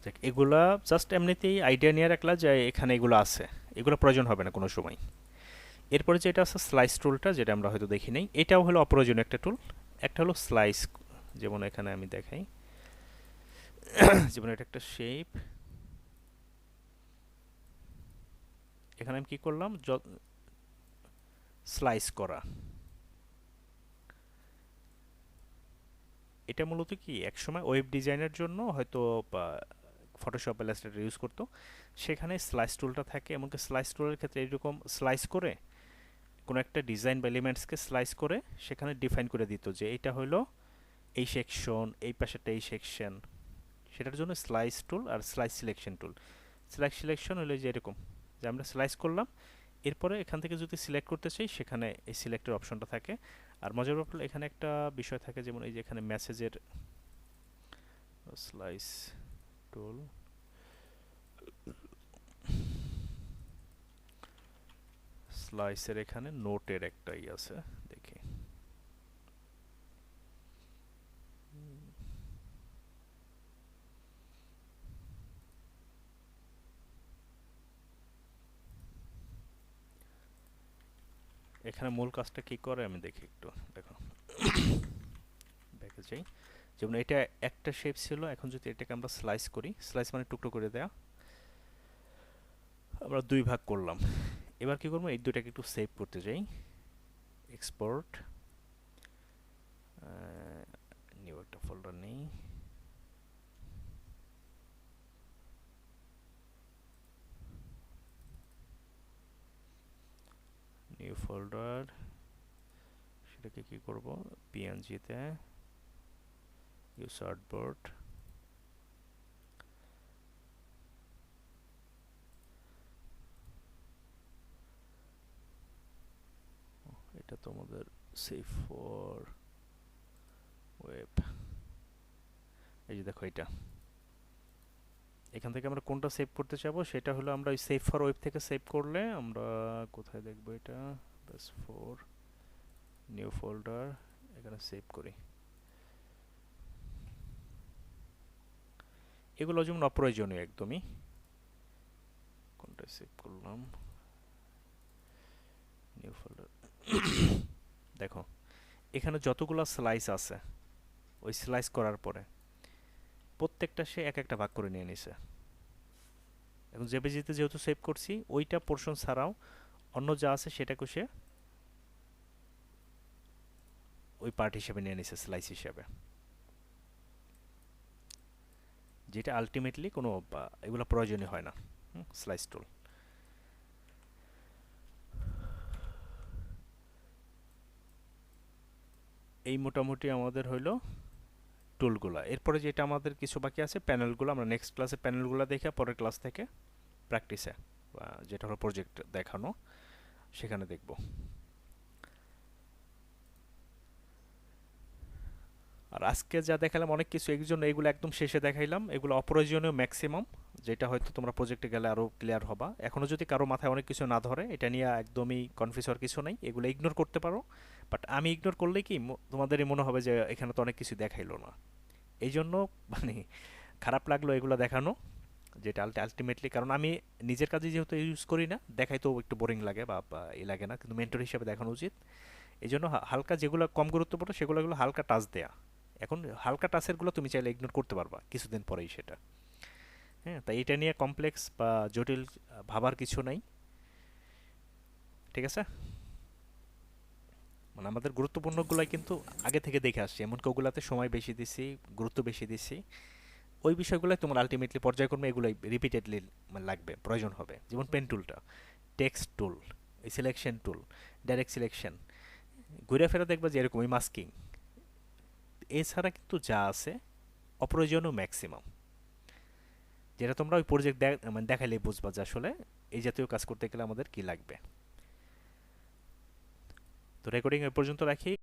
দেখ, এগুলা জাস্ট এমনিতেই আইডিয়া নিয়ে রাখলা যে এখানে এগুলো আছে, এগুলো প্রয়োজন হবে না কোনো সময়। এরপরে যেটা আছে স্লাইস টুলটা, যেটা আমরা হয়তো দেখি নাই, এটাও হলো অপ্রয়োজনীয় একটা টুল। একটা হলো স্লাইস, যেমন এখানে আমি দেখাই, যেমন এটা একটা শেপ, এখানে আমি কি করলাম, স্লাইস করা। এটা মূলত কি একসময় ওয়েব ডিজাইনের জন্য হয়তো ফটোশপ ইলাস্ট্রেটর ইউজ করতো, সেখানে স্লাইস টুলটা থাকে। এমনকি স্লাইস টুলের ক্ষেত্রে এরকম স্লাইস করে কোনো একটা ডিজাইন বা এলিমেন্টসকে স্লাইস করে সেখানে ডিফাইন করে দিত যে এটা হলো এই সেকশন, এই পাশেরটা এই সেকশন। সেটার জন্য স্লাইস টুল আর slice selection tool. Slice selection হলো যে এরকম, যে আমরা স্লাইস করলাম, এরপরে এখান থেকে যদি সিলেক্ট করতে চাই সেখানে এই সিলেক্টের অপশনটা থাকে। আর মজার ব্যাপার এখানে একটা বিষয় থাকে, যেমন এই যে এখানে মেসেজের স্লাইস টুল, স্লাইসের এখানে নোটের একটা আছে, দেখি এখানে মূল কাজটা কি করে আমি দেখি একটু, দেখো ব্যাকে যাই। যেমন এটা একটা শেপ ছিল, এখন যদি এটাকে আমরা স্লাইস করি, স্লাইস মানে টুকরো করে দেয়া, আমরা দুই ভাগ করলাম। এবার কি করবো, এই দুটাকে একটু সেভ করতে যাই, এক্সপোর্ট, নিউ একটা ফোল্ডার নেই, নিউ ফোল্ডার, সেটাকে কি করব, পিএনজিতে, ইউজ আর্টবোর্ড, এটা তোমাদের সেভ ফর ওয়েব, এই যে দেখো এটা, এখান থেকে আমরা কোনটা সেভ করতে চাবো সেটা হলো, আমরা ওই সেভ ফর ওয়েব থেকে সেভ করলে আমরা কোথায় দেখবো এটা, বাস ফোর, নিউ ফোল্ডার, এখানে সেভ করি। এগুলো যেমন অপ্রয়োজনীয় একদমই, কোনটা সেভ করলাম, নিউ ফোল্ডার। দেখো এখানে যতগুলো স্লাইস আছে, ওই স্লাইস করার পরে প্রত্যেকটা সে এক একটা ভাগ করে নিয়ে নিছে। এখন জেপিজিতে যেহেতু সেভ করছি, ওইটা পোর্শন ছাড়াও অন্য যা আছে সেটাকে সে ওই পার্ট হিসেবে নিয়ে নিছে, স্লাইস হিসেবে, যেটা আলটিমেটলি কোনো এগুলো প্রয়োজনীয় হয় না স্লাইস টুল। এই মোটামুটি আমাদের হইলো টুলগুলা। এরপরে যেটা আমাদের কিছু বাকি আছে, প্যানেলগুলো, আমরা নেক্সট ক্লাসে প্যানেলগুলো দেখে পরের ক্লাস থেকে প্র্যাকটিসে, যেটা হলো প্রজেক্ট দেখানো, সেখানে দেখব। আর আজকে যা দেখালাম অনেক কিছু, এই জন্য এগুলো একদম শেষে দেখাইলাম, এগুলো অপ্রয়োজনীয় ম্যাক্সিমাম, যেটা হয়তো তোমরা প্রজেক্টে গেলে আরও ক্লিয়ার হবা। এখনও যদি কারো মাথায় অনেক কিছু না ধরে, এটা নিয়ে একদমই কনফিউজ হওয়ার কিছু নেই, এগুলো ইগনোর করতে পারো। বাট আমি ইগনোর করলে কি তোমাদেরই মনে হবে যে এখানে তো অনেক কিছু দেখাইলো না, এই জন্য মানে খারাপ লাগলো এগুলো দেখানো, যেটা আলটিমেটলি, কারণ আমি নিজের কাজে যেহেতু ইউজ করি না, দেখাই তো একটু বোরিং লাগে বা ই লাগে না, কিন্তু মেন্টর হিসেবে দেখানো উচিত। এই জন্য হালকা যেগুলো কম গুরুত্বপূর্ণ সেগুলো হালকা টাচ দেয়া। এখন হালকা টাচেরগুলো তুমি চাইলে ইগনোর করতে পারবা কিছুদিন পরেই সেটা। হ্যাঁ, তাই এটা নিয়ে কমপ্লেক্স বা জটিল ভাবার কিছু নাই, ঠিক আছে? মানে আমাদের গুরুত্বপূর্ণগুলাই কিন্তু আগে থেকে দেখে আসছি, এমনকি ওগুলাতে সময় বেশি দিছি, গুরুত্ব বেশি দিছি। ওই বিষয়গুলোই তোমার আলটিমেটলি পর্যায়ক্রমে এগুলোই রিপিটেডলি লাগবে, প্রয়োজন হবে। যেমন পেন টুলটা, টেক্সট টুল, এই সিলেকশন টুল, ডাইরেক্ট সিলেকশন, ঘুরে ফেরা দেখবা যে এরকম মাস্কিং, এছাড়া কিন্তু যা আছে অপ্রয়োজনীয় ম্যাক্সিমাম, যেটা তোমরা ওই প্রজেক্ট মানে দেখাইলেই বুঝবা যে আসলে এই জাতীয় কাজ করতে গেলে আমাদের কি লাগবে। তো রেকর্ডিং এ পর্যন্ত রাখি।